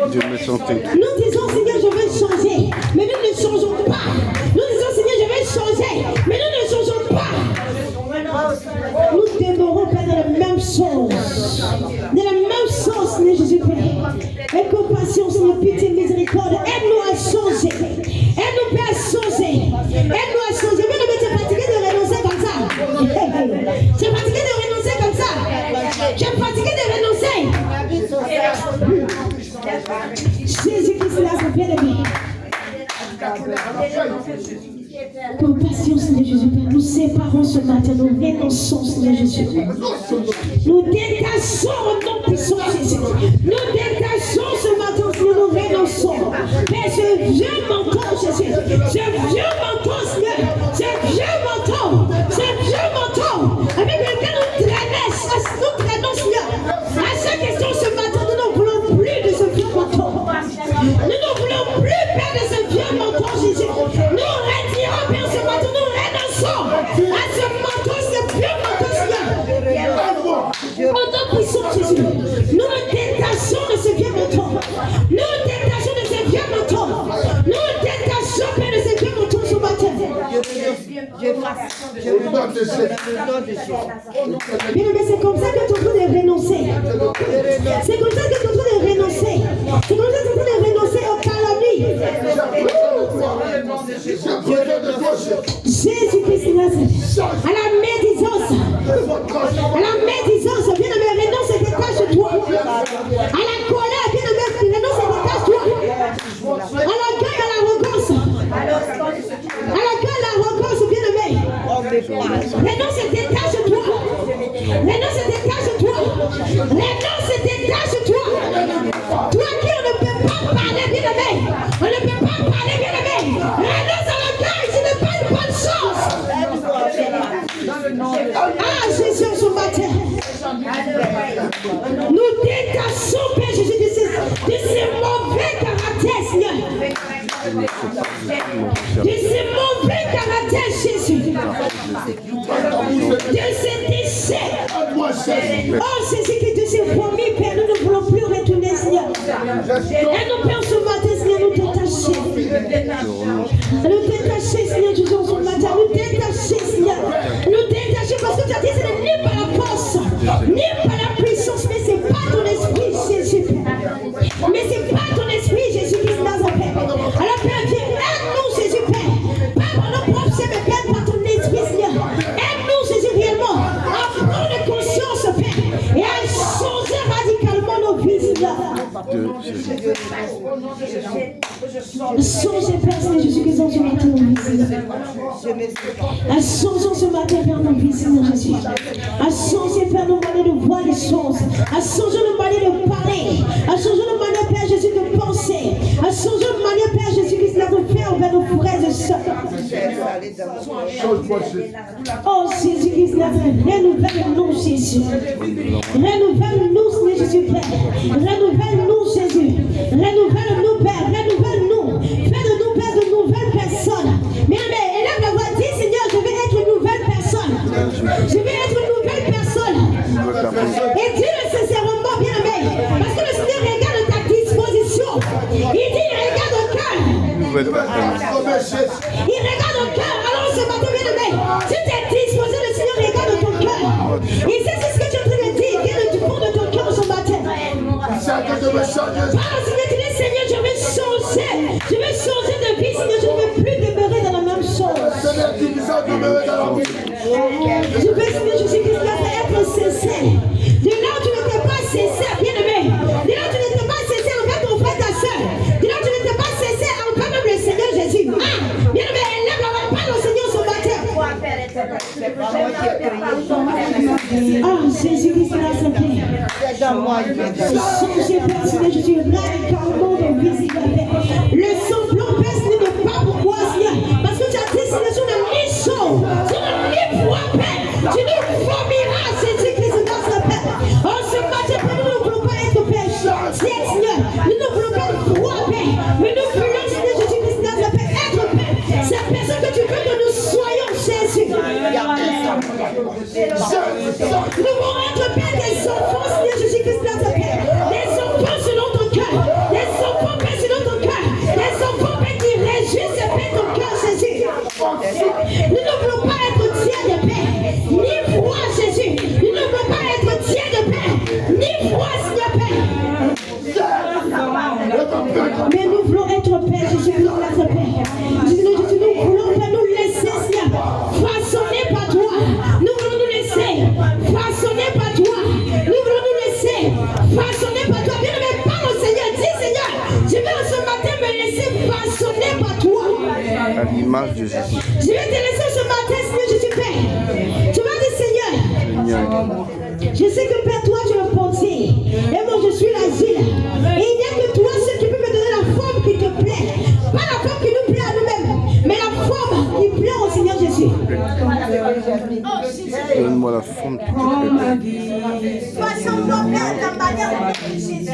Nous disons, Seigneur, je veux changer. Mais nous ne changeons pas. Nous disons, Seigneur, je veux changer. Mais nous ne changeons pas. Nous demeurons, Père, dans la même chose. Dans la même chose, Seigneur Jésus, Père. Et compassion, Seigneur, pitié, miséricorde. Aide-nous à changer. Aide-nous, Père, à changer. Aide-nous à changer. Mais ne t'es fatigué de renoncer comme ça. Tu es fatigué de renoncer comme ça. Tu es fatigué de renoncer. Jésus-Christ, là, c'est bien aimé. Compassion, Seigneur Jésus, Père. Nous séparons ce matin, nous renonçons, Seigneur Jésus. Nous détachons au nom puissant de Jésus. Nous détachons ce matin, Seigneur, nous renonçons. Père, ce vieux menton, Jésus. Ce vieux menton, Seigneur. Ce vieux menton. Ce vieux menton. Avec lequel nous traînons, Seigneur. À chaque question ce matin, nous ne voulons plus de ce vieux menton. Nous ne voulons plus, Père, de ce vieux menton, Jésus. Nous retirons, Père, ce matin, nous renonçons à ce menton, ce vieux menton, Seigneur. Au nom puissant, Jésus, nous nous détachons de ce vieux menton. Nous nous détachons de ce vieux menton. Nous nous détachons, Père, de ce vieux menton ce matin. Bien aimé, c'est comme ça que tu es en train de renoncer. C'est comme ça que tu es en train de renoncer. C'est comme ça que tu es en train de renoncer aux calomnies. Jésus-Christ, à la médisance. À la médisance, bien aimé, renonce et détache-toi. À la colère, bien aimé, renonce et détache-toi. À l'accueil, à l'arrogance. À l'accueil, à l'arrogance, bien aimé. Renonce et détache-toi. Renonce et détache-toi. Renonce et détache-toi. Toi qui on ne peut pas parler, bien aimé. On ne peut pas parler, bien aimé. Renonce à l'accueil, ce n'est pas une bonne chose. Ah, Jésus, ce matin. Nous détachons, Père Jésus, de ces mauvais caractères. de ces mauvais caractères, Jésus, de ces déchets. Oh, Jésus, qui de ces vomis, Père, nous ne voulons plus retourner, Seigneur. Et nous, Père, ce matin, Seigneur, nous détacher. Nous détacher, Seigneur, Jésus, ce matin. Nous détacher, Seigneur. Nous détacher, parce que tu as dit, ce n'est ni par la force, ni par la puissance, mais c'est pas ton esprit, Jésus. Mais c'est pas ton esprit, Jésus, qui se passe, Père. Alors, Père, viens, aide-nous, Jésus, Père. Pas par nos propres chefs, mais Père, par ton esprit, Seigneur. Aide-nous, Jésus, réellement, à prendre conscience, Père, et à changer radicalement nos vies, Seigneur. Changez, Père, Seigneur Jésus, qui sont ce matin, nos vies, Seigneur. Changeons ce matin, Père, nos vies, Seigneur Jésus. Changer, Père, nos manières de voir les choses. Changer nos manières de parler. Changer nos manières, Père Jésus, de penser. Changer nos manières, Père Jésus, qui de faire envers nos frères et sœurs. Oh, Jésus, qui se renouvelle-nous, Jésus. Renouvelle-nous, Seigneur Jésus, Père. Renouvelle-nous, Jésus. Renouvelle-nous, Père. Renouvelle-nous. Fais de nous, Père, de nouvelles personnes. Mais élève la voix, dis, Seigneur, je vais être une nouvelle personne. Je vais être une nouvelle personne. Et dis-le sincèrement, bien-aimé. Parce que le Seigneur regarde ta disposition. Il dit, il regarde au cœur. Il regarde au cœur. Alors ce matin, bien-aimé, si tu es disposé, le Seigneur regarde ton cœur. Il sait ce que tu es en train de dire. Il vient du fond de ton cœur ce matin. Parle, Seigneur, tu dis, Seigneur, je vais changer. Je vais changer de vie, Seigneur. Je ne vais plus demeurer dans la même chose. Je veux, Seigneur Jésus-Christ, être sincère. De là où tu n'étais pas sincère, bien-aimé. De là où tu n'étais pas sincère envers ton frère, ta soeur. De là où tu n'étais pas sincère envers même le Seigneur Jésus. Bien-aimé, élève la voix, parle au Seigneur ce matin. Jésus-Christ, changez, Père, Seigneur Jésus, radicalement de vie, Père. Le semblant, Père, ce n'est pas pour moi, Seigneur. Parce que tu as dit, Seigneur, sur le lit chaud, sur le lit froid, Père, tu nous vomiras, Jésus-Christ, dans ce Père. Oh, ce matin, Père, nous ne voulons pas être, Père, Seigneur. Nous ne voulons pas être froid, Père. Mais nous voulons, Seigneur Jésus-Christ, dans ce Père, être, Père. C'est la personne que tu veux que nous soyons, Jésus. Nous voulons être, Père, des enfants, Seigneur Jésus-Christ, dans ce Père. Des enfants selon ton cœur. Des enfants, Père, selon ton cœur. Des enfants, Père, qui réjouissent, Père, ton cœur, Jésus. Nous ne voulons pas être tiers de paix, ni froid, Jésus. Nous ne voulons pas être tiers de paix, ni froid, Seigneur Père. Mais nous voulons être Père, Jésus, nous voulons être Père. Nous voulons pas nous laisser, Seigneur, façonner par toi. Nous voulons nous laisser façonner par toi. Nous voulons nous laisser façonner par toi. Bien, mais parle au Seigneur. Dis, Seigneur, je vais ce matin me laisser façonner par toi. À l'image de Jésus. Je vais te laisser ce matin, Seigneur Jésus, Père. Tu vas dire, Seigneur, je sais que Père, toi, tu es le portier. Et moi, je suis l'asile. Et il n'y a que toi, seul qui peut me donner la forme qui te plaît. Pas la forme qui nous plaît à nous-mêmes, mais la forme qui plaît au Seigneur Jésus. Donne-moi la forme qui te plaît. Façonne-moi, Père, ta manière de Jésus.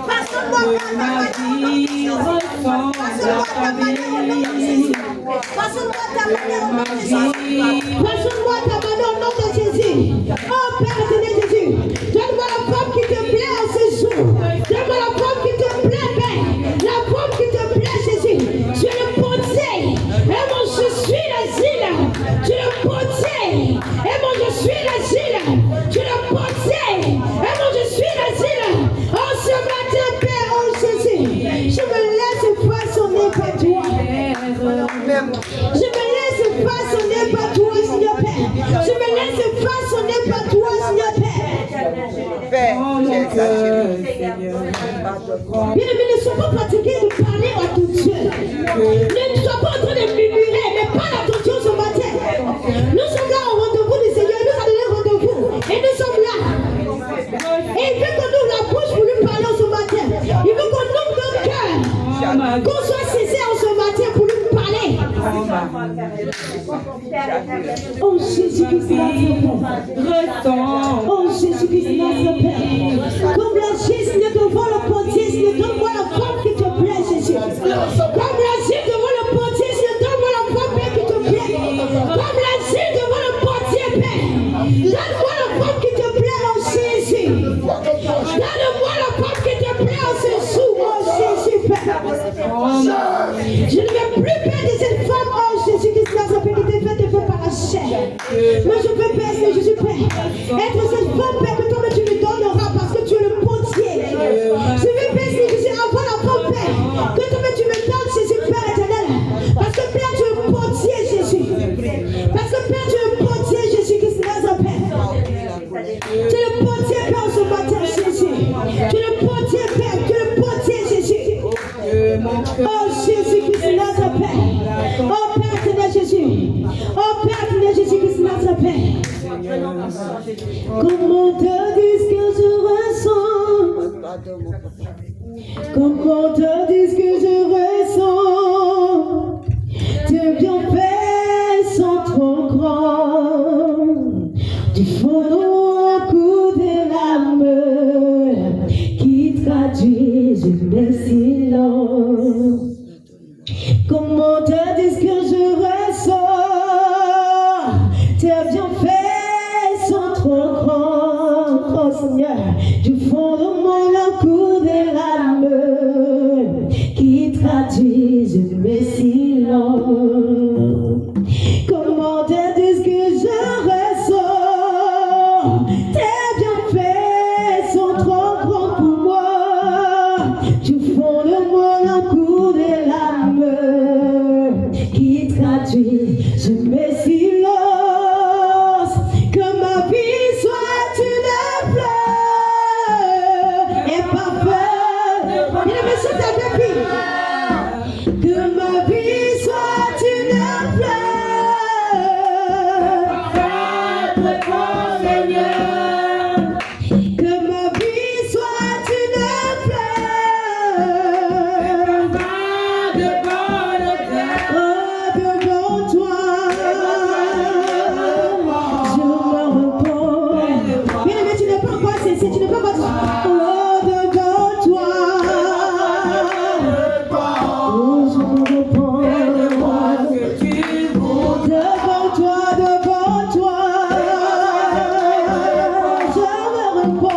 Façonne-moi, Père, ta manière de Jésus. Façonne-moi ta manière au nom de Jésus. Façonne-moi ta manière au nom de Jésus. Oh Père, Seigneur Jésus, donne-moi la forme qui te plaît en ce jour. Donne-moi la forme qui te plaît, Père. La forme qui te plaît, Jésus. Tu es le portier. Et moi, je suis l'asile. Tu es le portier. Et moi, je suis l'asile. Tu es le portier. Et moi, je suis l'asile. Oh, ce matin, Père, oh Jésus, je me laisse façonner par toi. Je me laisse façonner par toi, Seigneur Père. Je me laisse façonner par toi, Seigneur Père. Bien-aimés, ne sois pas fatigués de parler à ton Dieu. Ne sois pas en train de murmurer, mais parle à ton Dieu ce matin. Nous sommes là au rendez-vous du Seigneur. Il nous a donné rendez-vous. Et nous sommes là. Et il veut qu'on ouvre la bouche pour lui parler ce matin. Il veut qu'on ouvre notre cœur. Qu'on soit sincère ce matin pour lui parler. Oh Jésus-Christ, oh Jésus-Christ, notre Père. Comme la Seigneur devant le portier, Seigneur, donne-moi la forme qui te plaît, Jésus. Comme la devant le portier, Seigneur, Je ne veux plus perdre cette femme, oh Jésus-Christ, qui était faite par la chair. Mais je veux, Père, Seigneur Jésus, Père, être cette femme, Père, que toi tu lui donneras parce que tu es le pontier. Je veux, Père, Seigneur Jésus, avoir la femme, Père, que toi tu me donnes, Jésus, Père éternel. Parce que, Père, tu es le pontier, Jésus. Parce que, Père, tu es le pontier, Jésus-Christ, Nazareth, Père. Tu es le pontier, Père, ce matin, Jésus. Tu es le pontier, Père, tu es le pontier, Jésus. Oh, Jésus-Christ, Nazareth, Père. Oh, Père, éternel Jésus. Oh, Père, éternel Jésus-Christ, Nazareth, Père. Comment te dire ce que je ressens? Comment te dire ce que je ressens? Tes bienfaits sont trop grands. Du fond de mon coup des larmes qui traduisent mes silences. Comment te dire ce que je ressens? Tes bienfaits sont trop grands, oh Seigneur. Du fond de mon coup des larmes qui traduisent mes silences. Comment te dire ce que je ressens? Tes bienfaits sont trop grands pour moi. Du fond de mon coup des larmes qui traduisent mes silences. Que ma vie soit une fleur et parfum. Il me chante avec lui. Que ma vie soit une fleur. Que ma vie soit une fleur. Oh, devant toi, je me repose. Bien aimé, tu n'es pas encore cessé, tu n'es pas encore. Oh, devant toi, oh, je me repose. Devant toi, je me repose.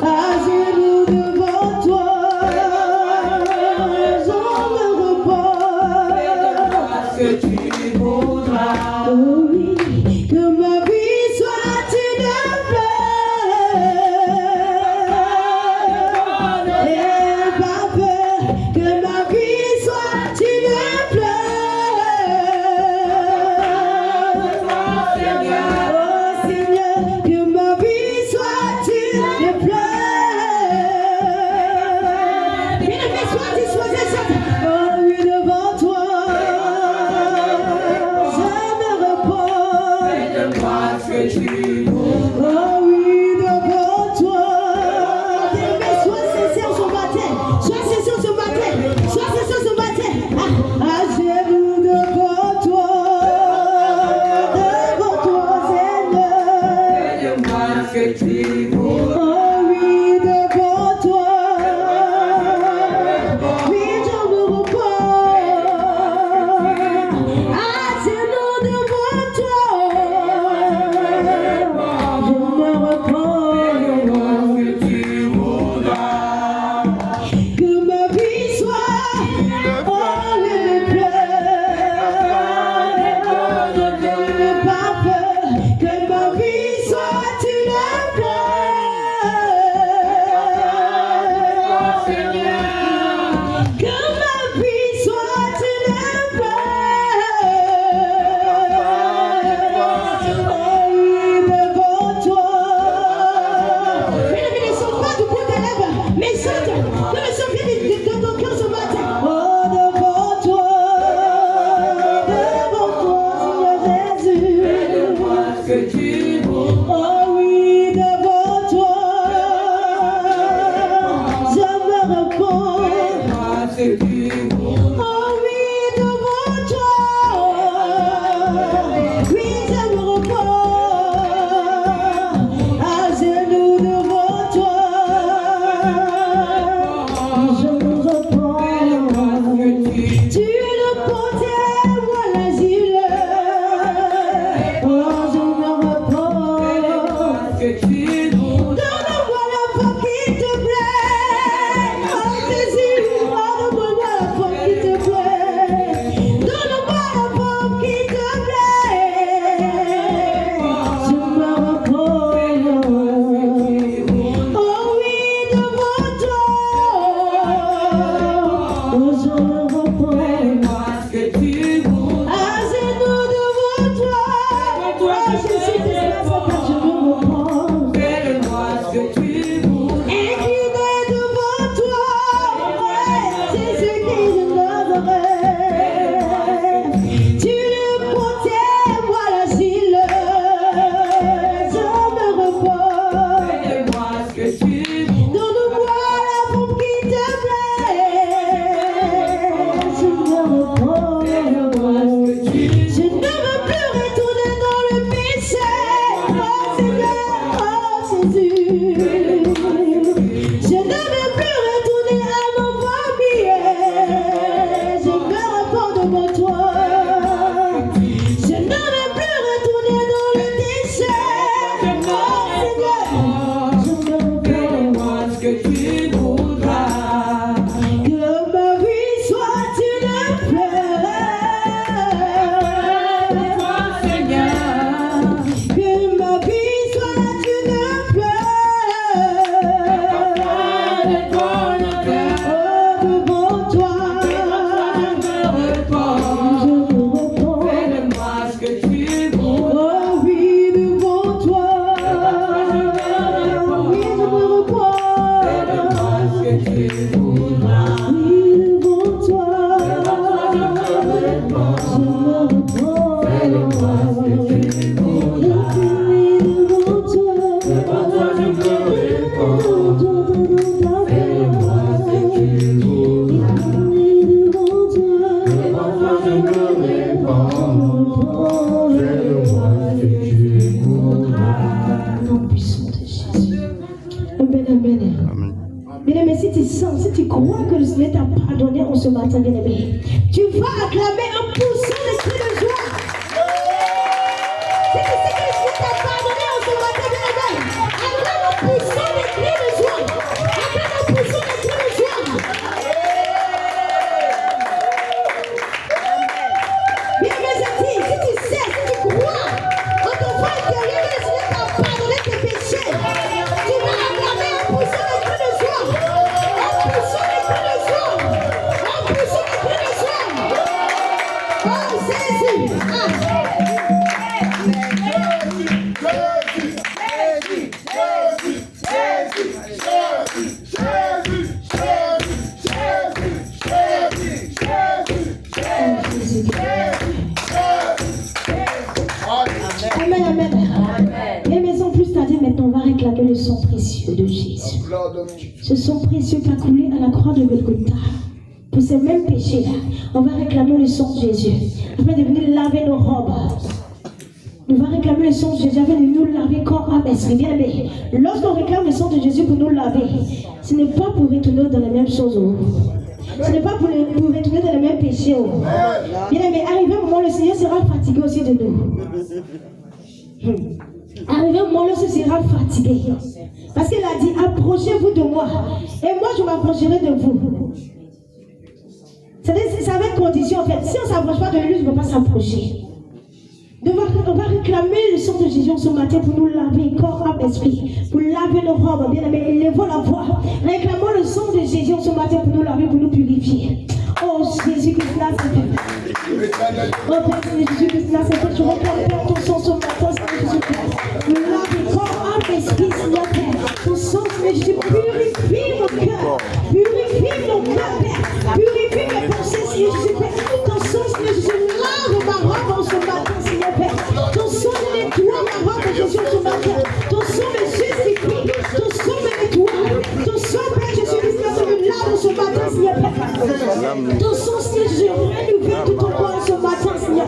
À genoux devant toi, je me repose. Oh oui, que ma vie soit une fleur et parfum. Que ma vie soit une fleur. Oh Seigneur, que ma vie soit une fleur. Bien aimé, sois disposé, chante. Oh oui, devant toi, je me repose. Oh oui, devant toi. Bien aimé, sois sincère ce matin. Sois sincère ce matin. Sois sincère ce matin. À genoux devant toi. Devant toi, Seigneur. Oh oui, devant toi. Oui, je me repose. À genoux devant toi. Je me repose. Que ma vie soit oh une fleur de parfum. Que ma vie soit une fleur. Que ma vie soit une fleur. Oh oui, devant toi. Mesdames, ne sont pas du bout des lèvres, mais chante. Que le son vienne de ton cœur ce matin. Oh, devant toi, Seigneur Jésus. Oh oui, devant toi, je me repose. Oh oui, devant toi, oui, je me repose. À genoux devant toi, je me repose. Tu es le pontier, moi l'asile. Oh, je me repose. Donne-moi la femme qui te plaît. Oh, que tu voudras. Que ma vie soit une fleur. Toi, Seigneur, Que ma vie soit une fleur. de ton cœur, Oh, devant toi, je me repose. je me repose. Fais de moi ce que tu voudras. Oh oui, devant toi, oui, je me repose. Fais de moi ce que tu voudras. Oui, devant toi, je me repose. Fais de moi ce que tu voudras. Oui, devant toi, Devant toi, je me repose. Fais de moi ce que tu voudras. Devant toi, je me repose. Fais de moi ce que tu voudras. Nom puissant de Jésus. Amen, amen. Amen. Bien-aimé, si tu sens, si tu crois que le Seigneur t'a pardonné en ce matin, bien-aimé, tu vas acclamer un poussant de cri de joie. Si tu sais que le Seigneur t'a pardonné en ce matin, bien-aimé, acclame un poussant de cri de joie. Acclame un poussant de cri de joie. Bien-aimé, je dis, si tu sais, si tu crois en ton fond intérieur que le Seigneur t'a pardonné tes péchés, tu vas acclamer un poussant de cri de joie. Un poussant de cri de joie. Un poussant de cri de joie. Oh Jésus. Amen, amen. Bien, mais sans plus tarder, maintenant, on va réclamer le sang précieux de Jésus. Ce sang précieux qui a coulé à la croix de Golgotha. Pour ces mêmes péchés-là, on va réclamer le sang de Jésus afin de venir laver nos robes. On va réclamer le sang de Jésus afin de nous laver corps, âme, esprit. Bien aimé, lorsqu'on réclame le sang de Jésus pour nous laver, ce n'est pas pour retourner dans les mêmes choses. Ce n'est pas pour retourner dans les mêmes péchés. Bien aimé, arrivé un moment, le Seigneur sera fatigué aussi de nous. Arrivé un moment, le Seigneur sera fatigué. Parce qu'il a dit, approchez-vous de moi, et moi je m'approcherai de vous. C'est avec condition en fait. Si on ne s'approche pas de lui, je ne peux pas s'approcher. On va réclamer le sang de Jésus ce matin pour nous laver corps, âme, esprit, pour laver nos robes, bien aimés, élevons la voix. Réclamons le sang de Jésus ce matin pour nous laver, pour nous purifier. Oh Jésus Christ, là c'est fait. Oh Père Jésus Christ, là c'est fait. Je réclame ton sang ce matin, Seigneur Jésus Christ. Nous laver corps, âme, esprit, Seigneur Père. Ton sang, Seigneur Jésus, purifie mon cœur. Purifie mon cœur, Père. Purifie mes pensées, Seigneur Jésus Père. Ton sang, Seigneur Jésus, lave ma robe en ce matin, Seigneur Père. Ton sang nettoie ma robe en Jésus ce matin. Ton sang me justifie. Ton sang me nettoie. Ton sang, Père Jésus Christ, me lave en ce matin, Seigneur Père. Ton sang, Seigneur Jésus, renouvelle tout ton corps en ce matin, Seigneur.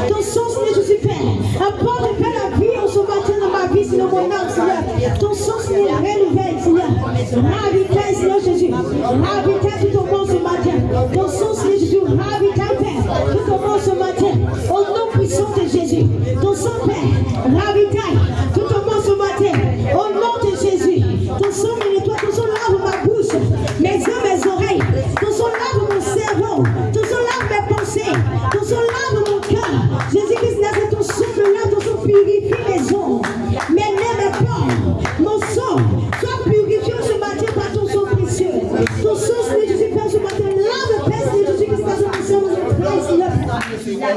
Ton sang, Seigneur Jésus Père, apporte, Père, la vie en ce matin dans ma vie, Seigneur, mon âme, Seigneur. Ton sang, Seigneur, renouvelle, Seigneur. Ravitaille, Seigneur Jésus. Ravitaille tout au monde ce matin. Ton sang, Seigneur Jésus, ravitaille, Père, tout au monde ce matin. Au nom puissant de Jésus. Ton sang, Père, ravitaille tout au monde ce matin. Au nom de Jésus. Ton sang me nettoie, ton sang lave ma bouche, mes yeux, mes oreilles. Ton sang lave mon cerveau. Ton sang lave mes pensées. Ton sang lave mon cœur. Jésus-Christ, ton sang me lave, ton sang purifie mes os. Mes nerfs, mes pores. Mon sang, sois purifié ce matin par ton sang précieux. Ton sang, Seigneur Jésus, Père, ce matin, lave, Père, Seigneur Jésus-Christ, dans son sang, dans son Seigneur.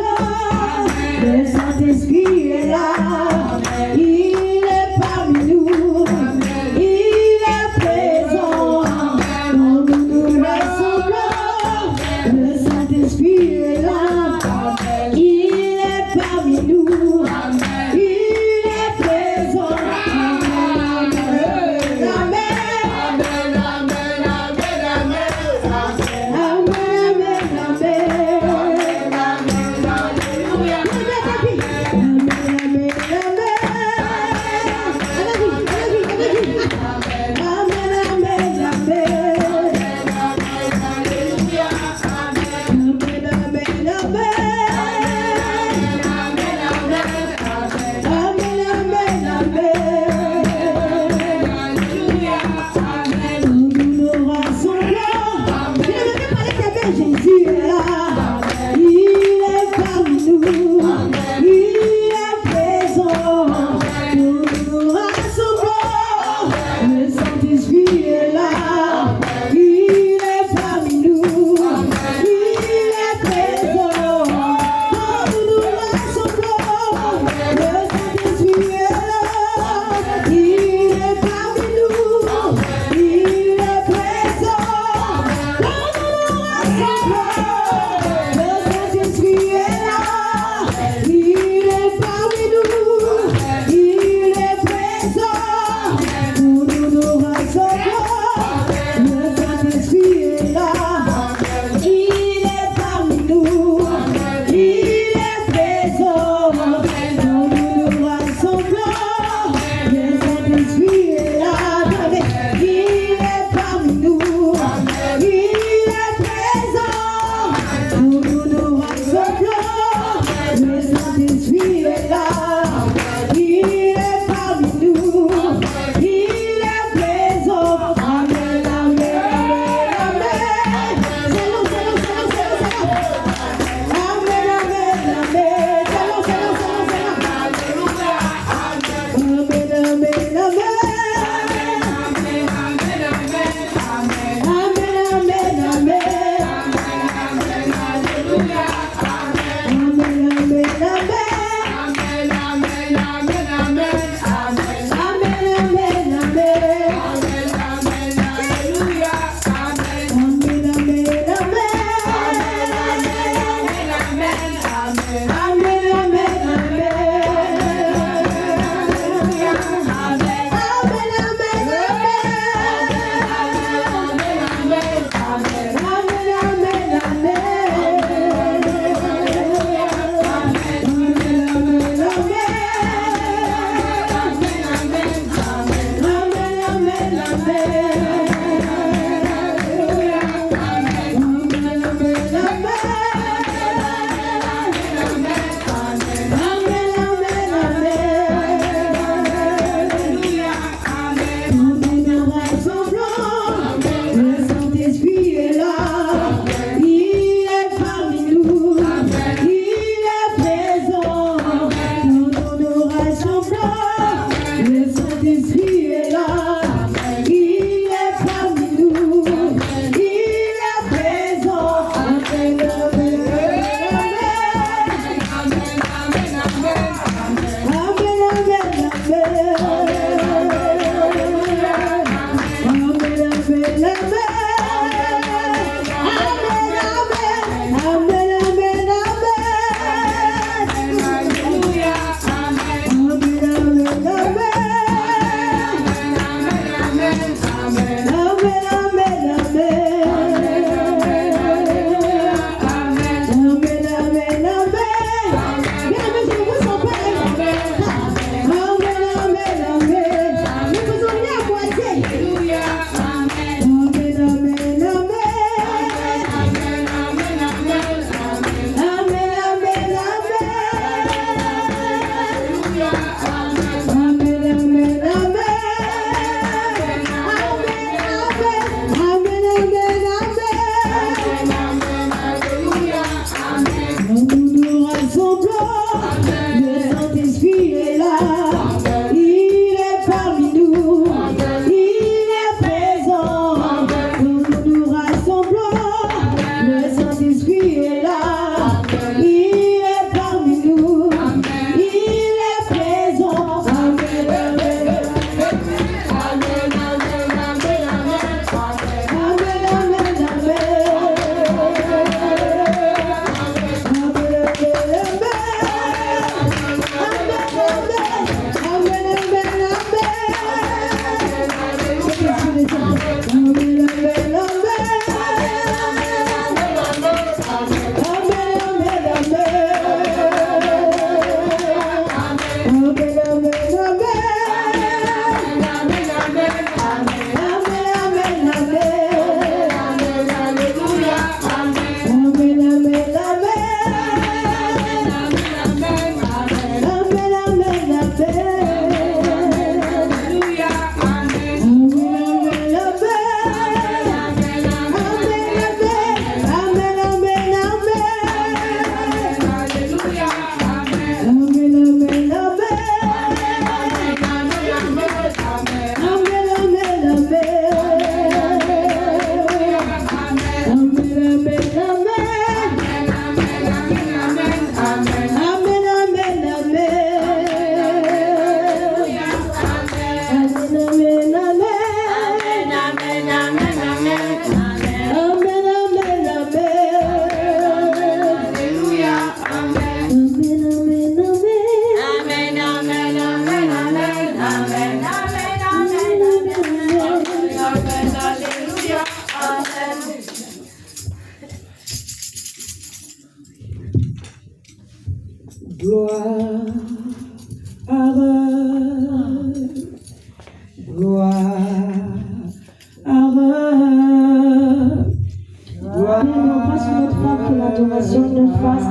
Saint-Esprit est là. Il est parmi nous. Il est présent. Amen, amen, amen, amen. C'est nous, c'est nous, c'est nous, c'est nous, c'est nous. Amen, amen, amen. C'est nous, c'est nous, c'est nous, c'est nous. Amen, amen, amen.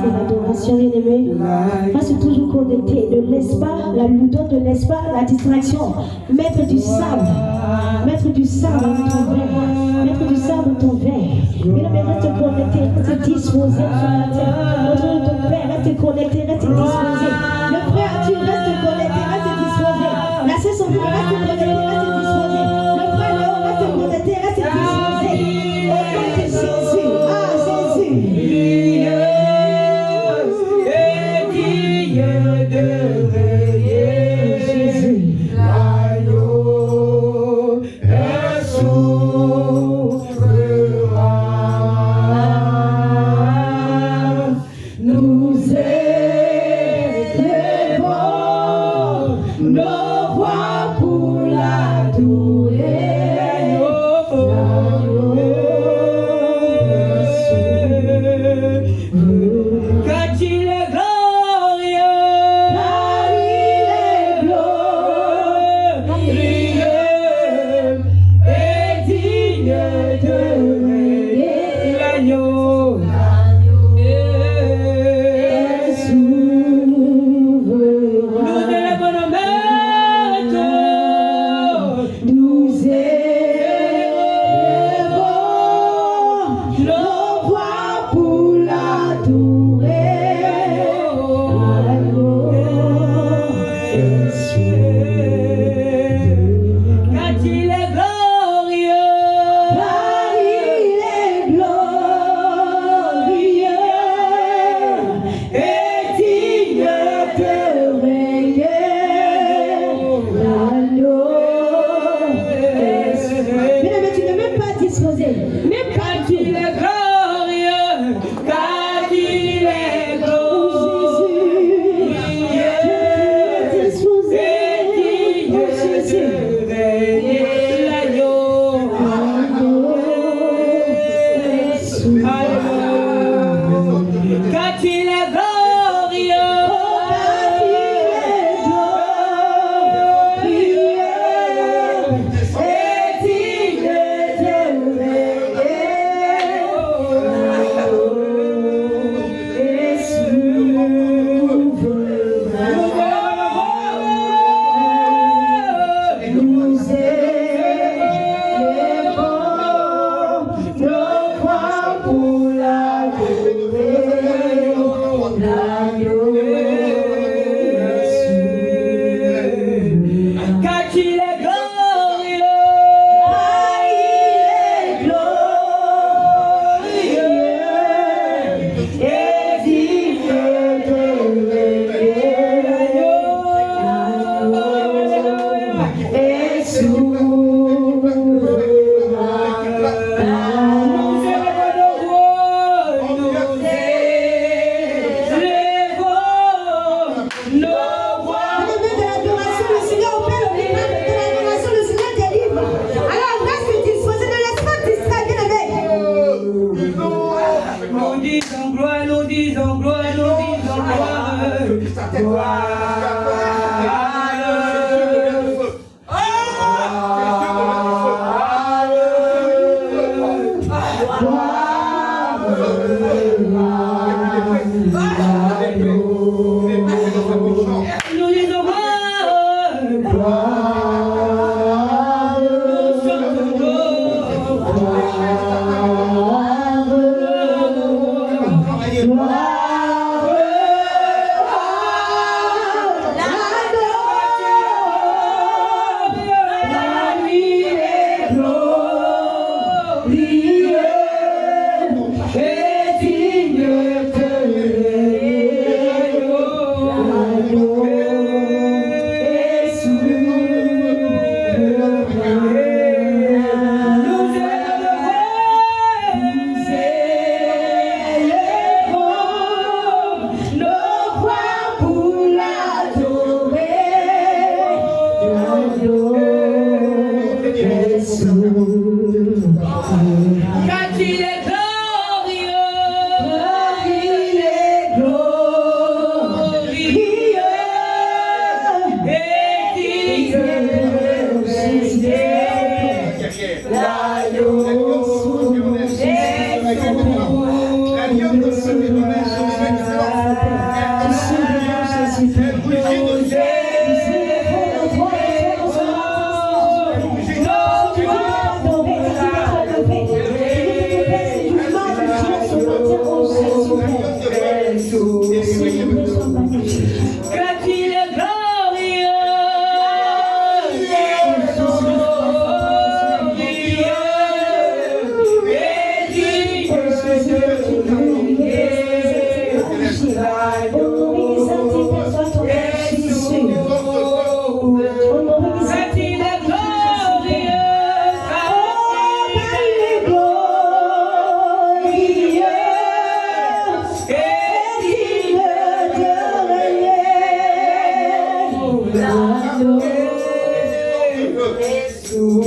L'adoration est bien-aimé. Reste toujours connecté. Ne laisse pas la ludo, ne laisse pas la distraction. Mettre du sable. Mettre du sable dans ton verre. Mettre du sable dans ton verre. Bien-aimé, reste connecté. Reste disposé ce matin. Autour de ton père, reste connecté, reste disposé. Le frère, tu restes connecté, reste disposé. La sœur, son frère, reste connecté, reste disposé. Le frère, Léo, reste connecté, reste disposé. Au nom de Jésus. Ah, Jésus.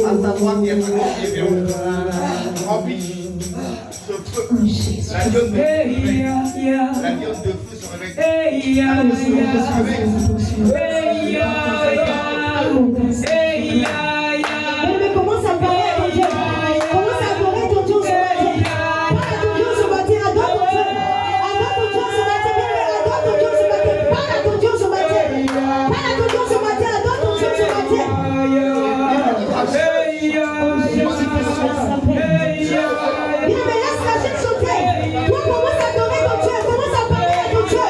À ta droite, il y a un pied vers le rempli ce feu. La lionne de feu, la lionne de feu se réveille. Mais commence à parler à ton Dieu. Commence à adorer ton Dieu ce matin. Parle à ton Dieu ce matin. Adore ton Dieu. Adore ton Dieu ce matin. Adore ton Dieu ce matin. Parle à ton Dieu ce matin. Parle à ton Dieu ce matin. Adore ton Dieu ce matin. Bien, mais laisse la jeune sauter. Toi, commence à adorer ton Dieu. Commence à parler à ton Dieu.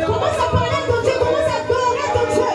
Commence à parler à ton Dieu. Commence à adorer ton Dieu.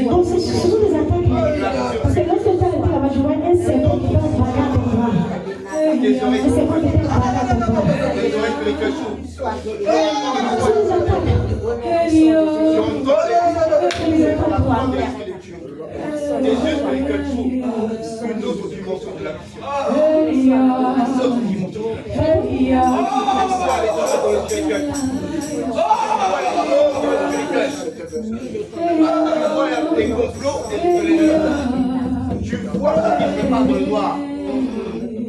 Donc ce sont des attaques. Parce que lorsque tu as été là-bas, je vois un serpent qui va se braquer à ton bras. Le serpent qui va se braquer à ton bras. Ce sont des attaques. Des yeux sur les cœurs chauds, une autre dimension de la mission. Une autre dimension de la mission. Des complots et de l'ennemi. Tu vois ce qu'il prépare dans le noir.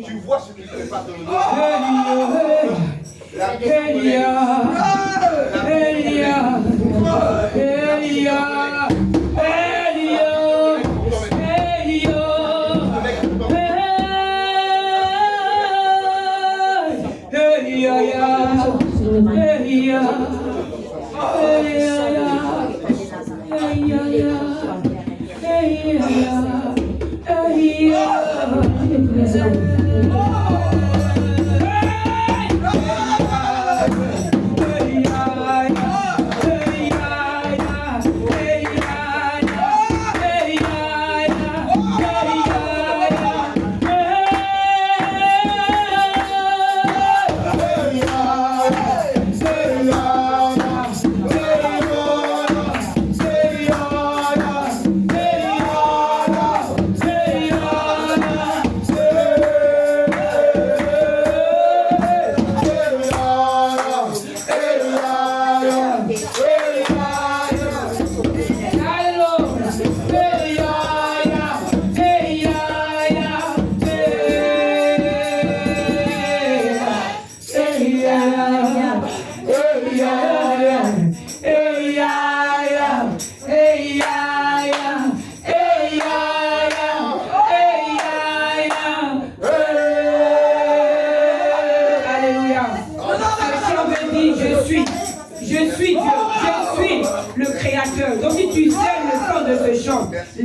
Tu vois ce qu'il prépare dans le noir. La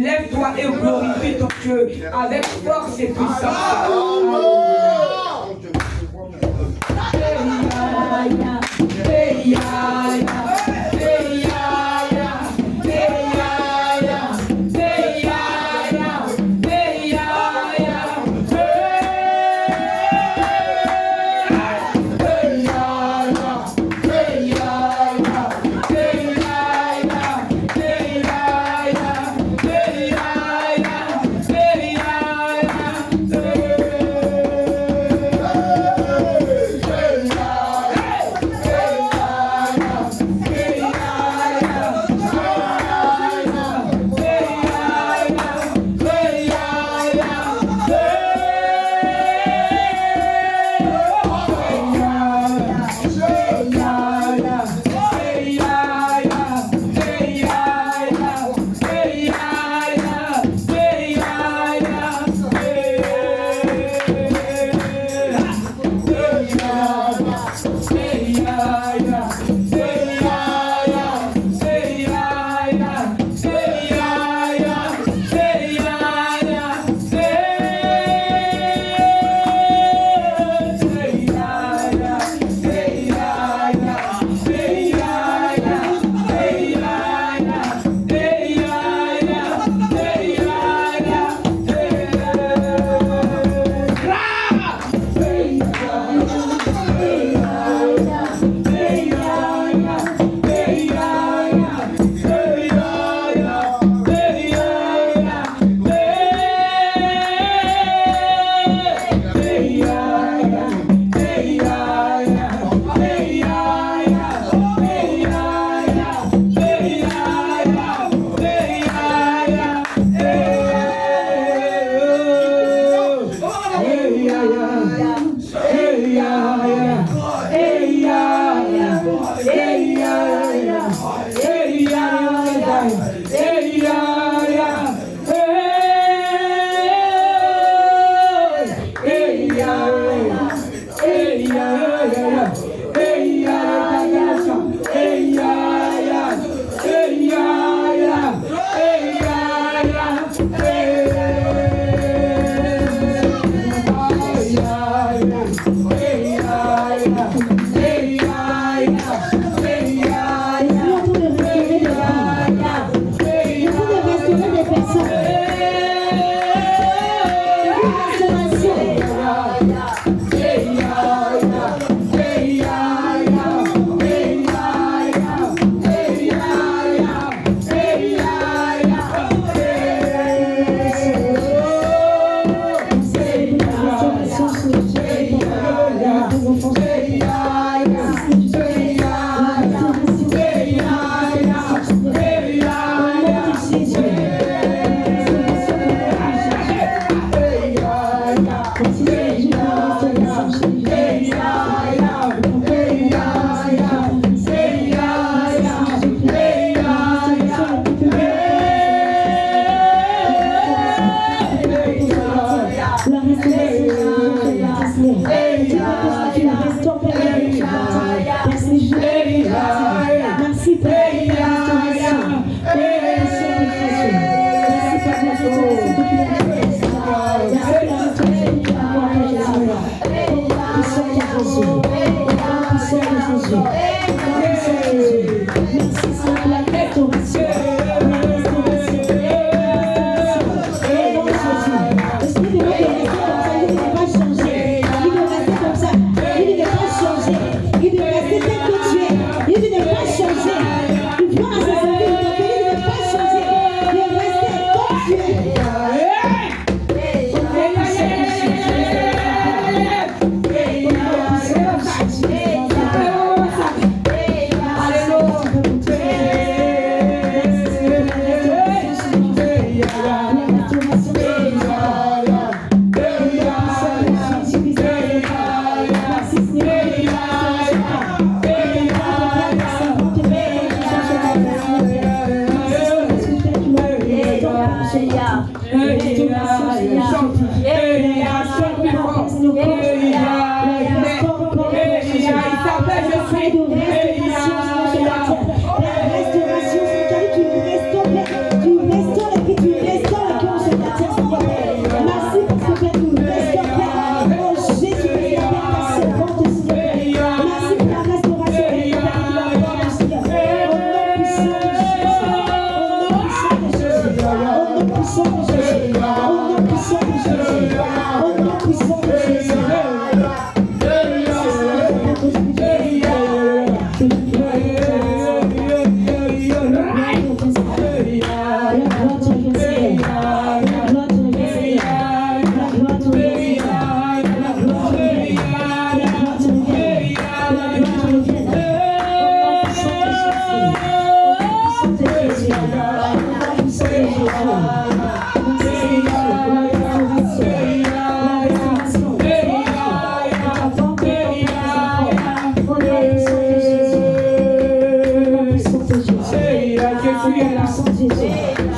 lève-toi et glorifie ton Dieu avec force et puissance.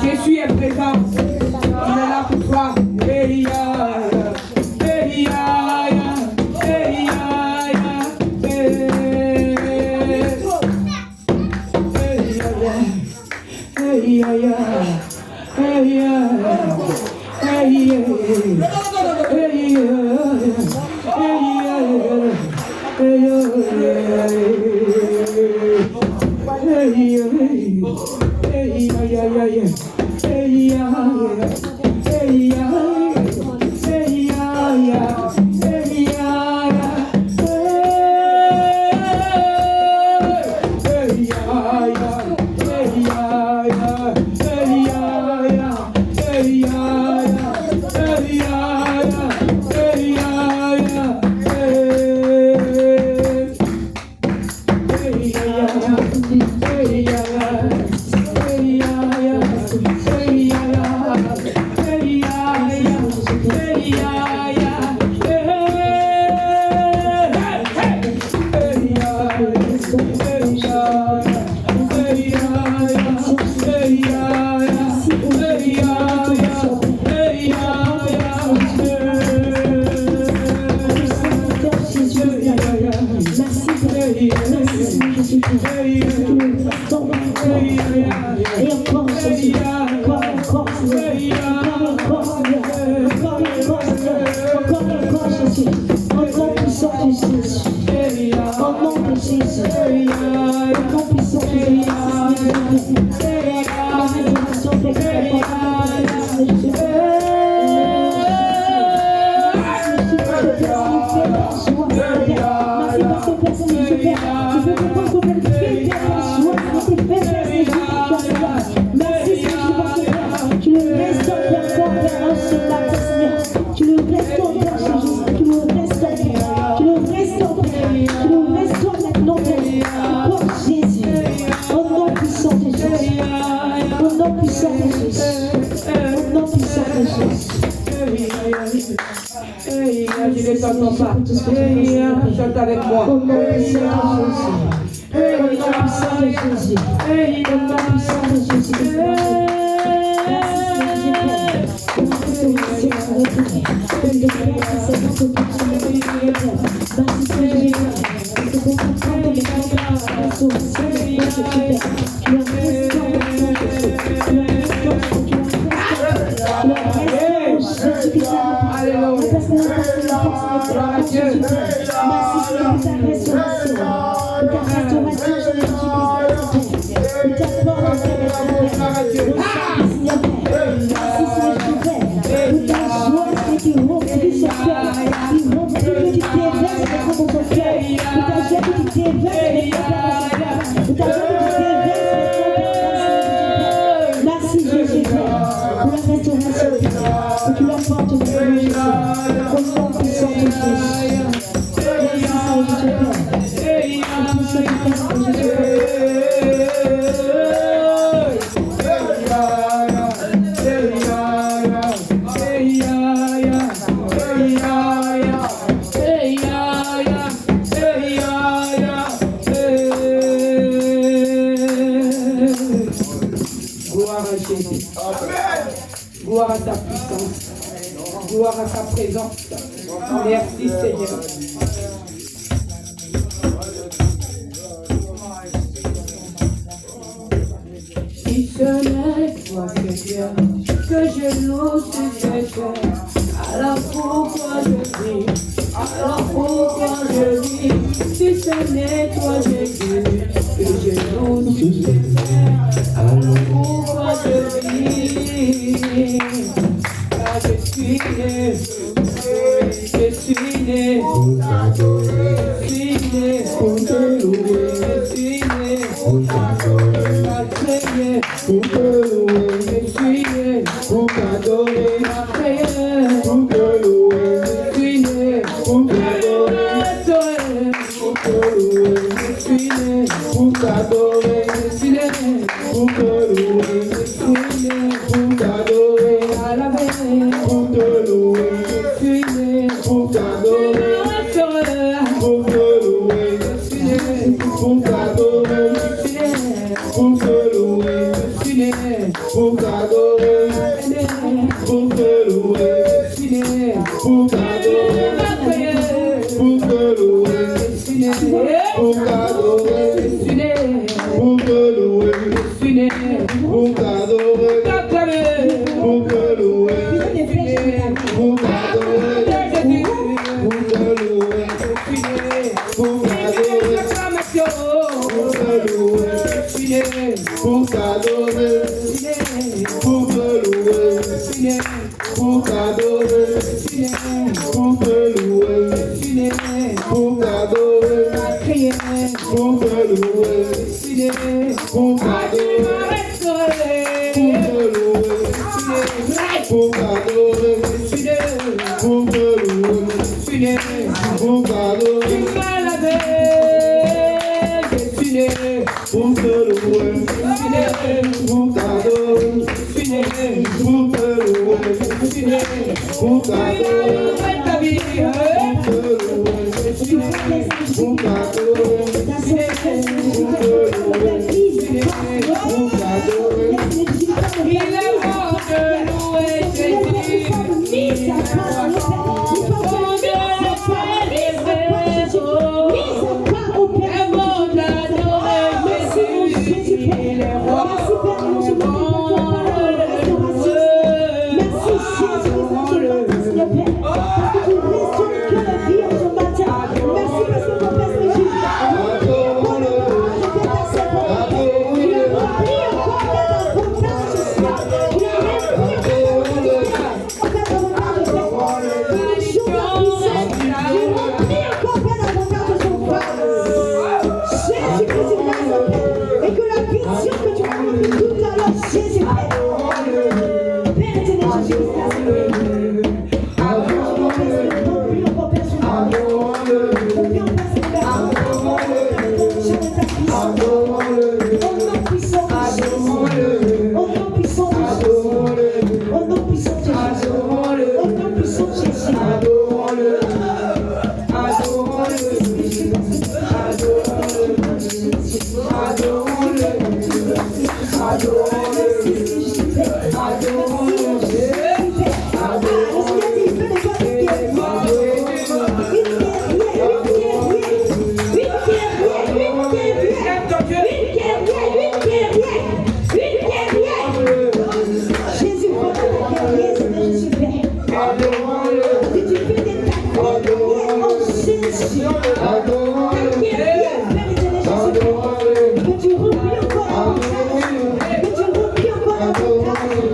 Jésus est présent. Il est là pour toi. Chante avec moi. Au nom puissant de Jésus. Au nom puissant de Jésus. Jésus, merci Seigneur pour ta restauration, pour ta restauration, Jésus-Christ, pour ta porte, Seigneur, merci Seigneur, pour ta joie, qui remplit son cœur, qui remplit, qui déverse dans son cœur, pour ta joie, qui déverse dans son cœur, pour ta joie, qui déverse dans merci Jésus, pour la restauration, que tu l'apportes au Seigneur Jésus, au nom puissant de Jésus. Merci Seigneur Jésus, en tout ce qui passe pour Jésus. Gloire à Jésus. Gloire à ta puissance. Gloire à ta présence. Merci Seigneur. Si ce n'est toi Seigneur que je loue sur cette terre, alors pourquoi je vis? Alors pourquoi je vis? Si ce n'est toi Jésus que je loue sur cette terre, alors pourquoi je vis? Car je suis né pour t'adorer, je suis né pour te louer, je suis né pour t'adorer, pour te louer, je suis né pour t'adorer, pour te louer, je suis né pour t'adorer, pour te louer, je suis né pour t'adorer, je suis né pour te louer, je suis né pour t'adorer, pour te louer, je suis né pour t'adorer, pour te louer, je suis né pour t'adorer, pour te louer, je suis né pour t'adorer, pour te louer, je suis né pour t'adorer, pour te louer, je suis né pour t'adorer, je suis né pour te louer, je suis né pour t'adorer, pour te louer, je suis né pour t'adorer, pour te louer, je suis né pour t'adorer, pour te louer, je suis né pour t'adorer, pour te louer, je suis né pour t'adorer, pour te louer, je suis né pour t'adorer, pour te louer, je suis né pour t'adorer, pour te louer, pour t'adorer, pour te louer, pour t'adorer, pour te louer, pour t'adorer, pour te louer, pour t'adorer, pour t'adorer,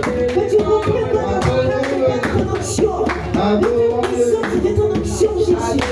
Que tu remplis ton onction. De ton onction, Jésus.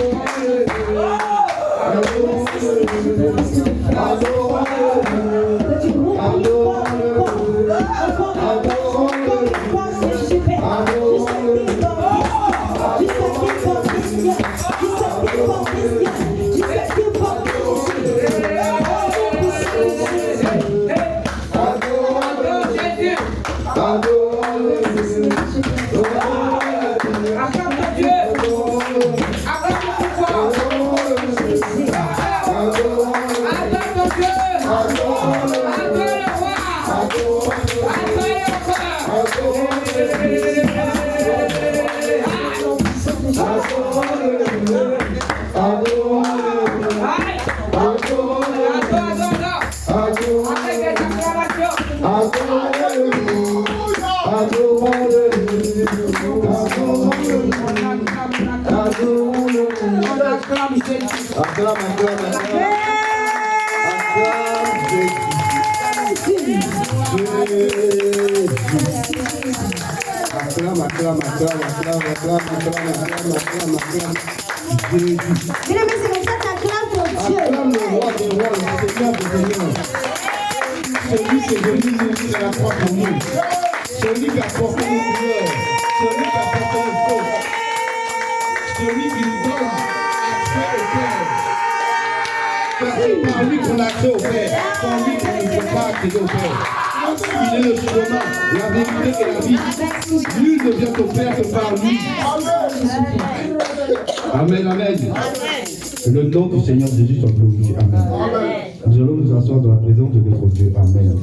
Acclame le roi des rois, le Seigneur des seigneurs. Celui qui est venu nous dire la croix pour nous. Celui qui a porté nos douleurs. Celui qui a porté nos fautes. Celui qui nous donne accès au Père. Car c'est par lui qu'on a accès au Père. Sans lui qu'on ne peut pas accéder au Père. Il est le chemin, la vérité et la vie. Nul ne vient au Père que par lui. Amen, amen. Que le nom du Seigneur Jésus soit glorifié. Amen. Nous allons nous asseoir dans la présence de notre Dieu. Amen.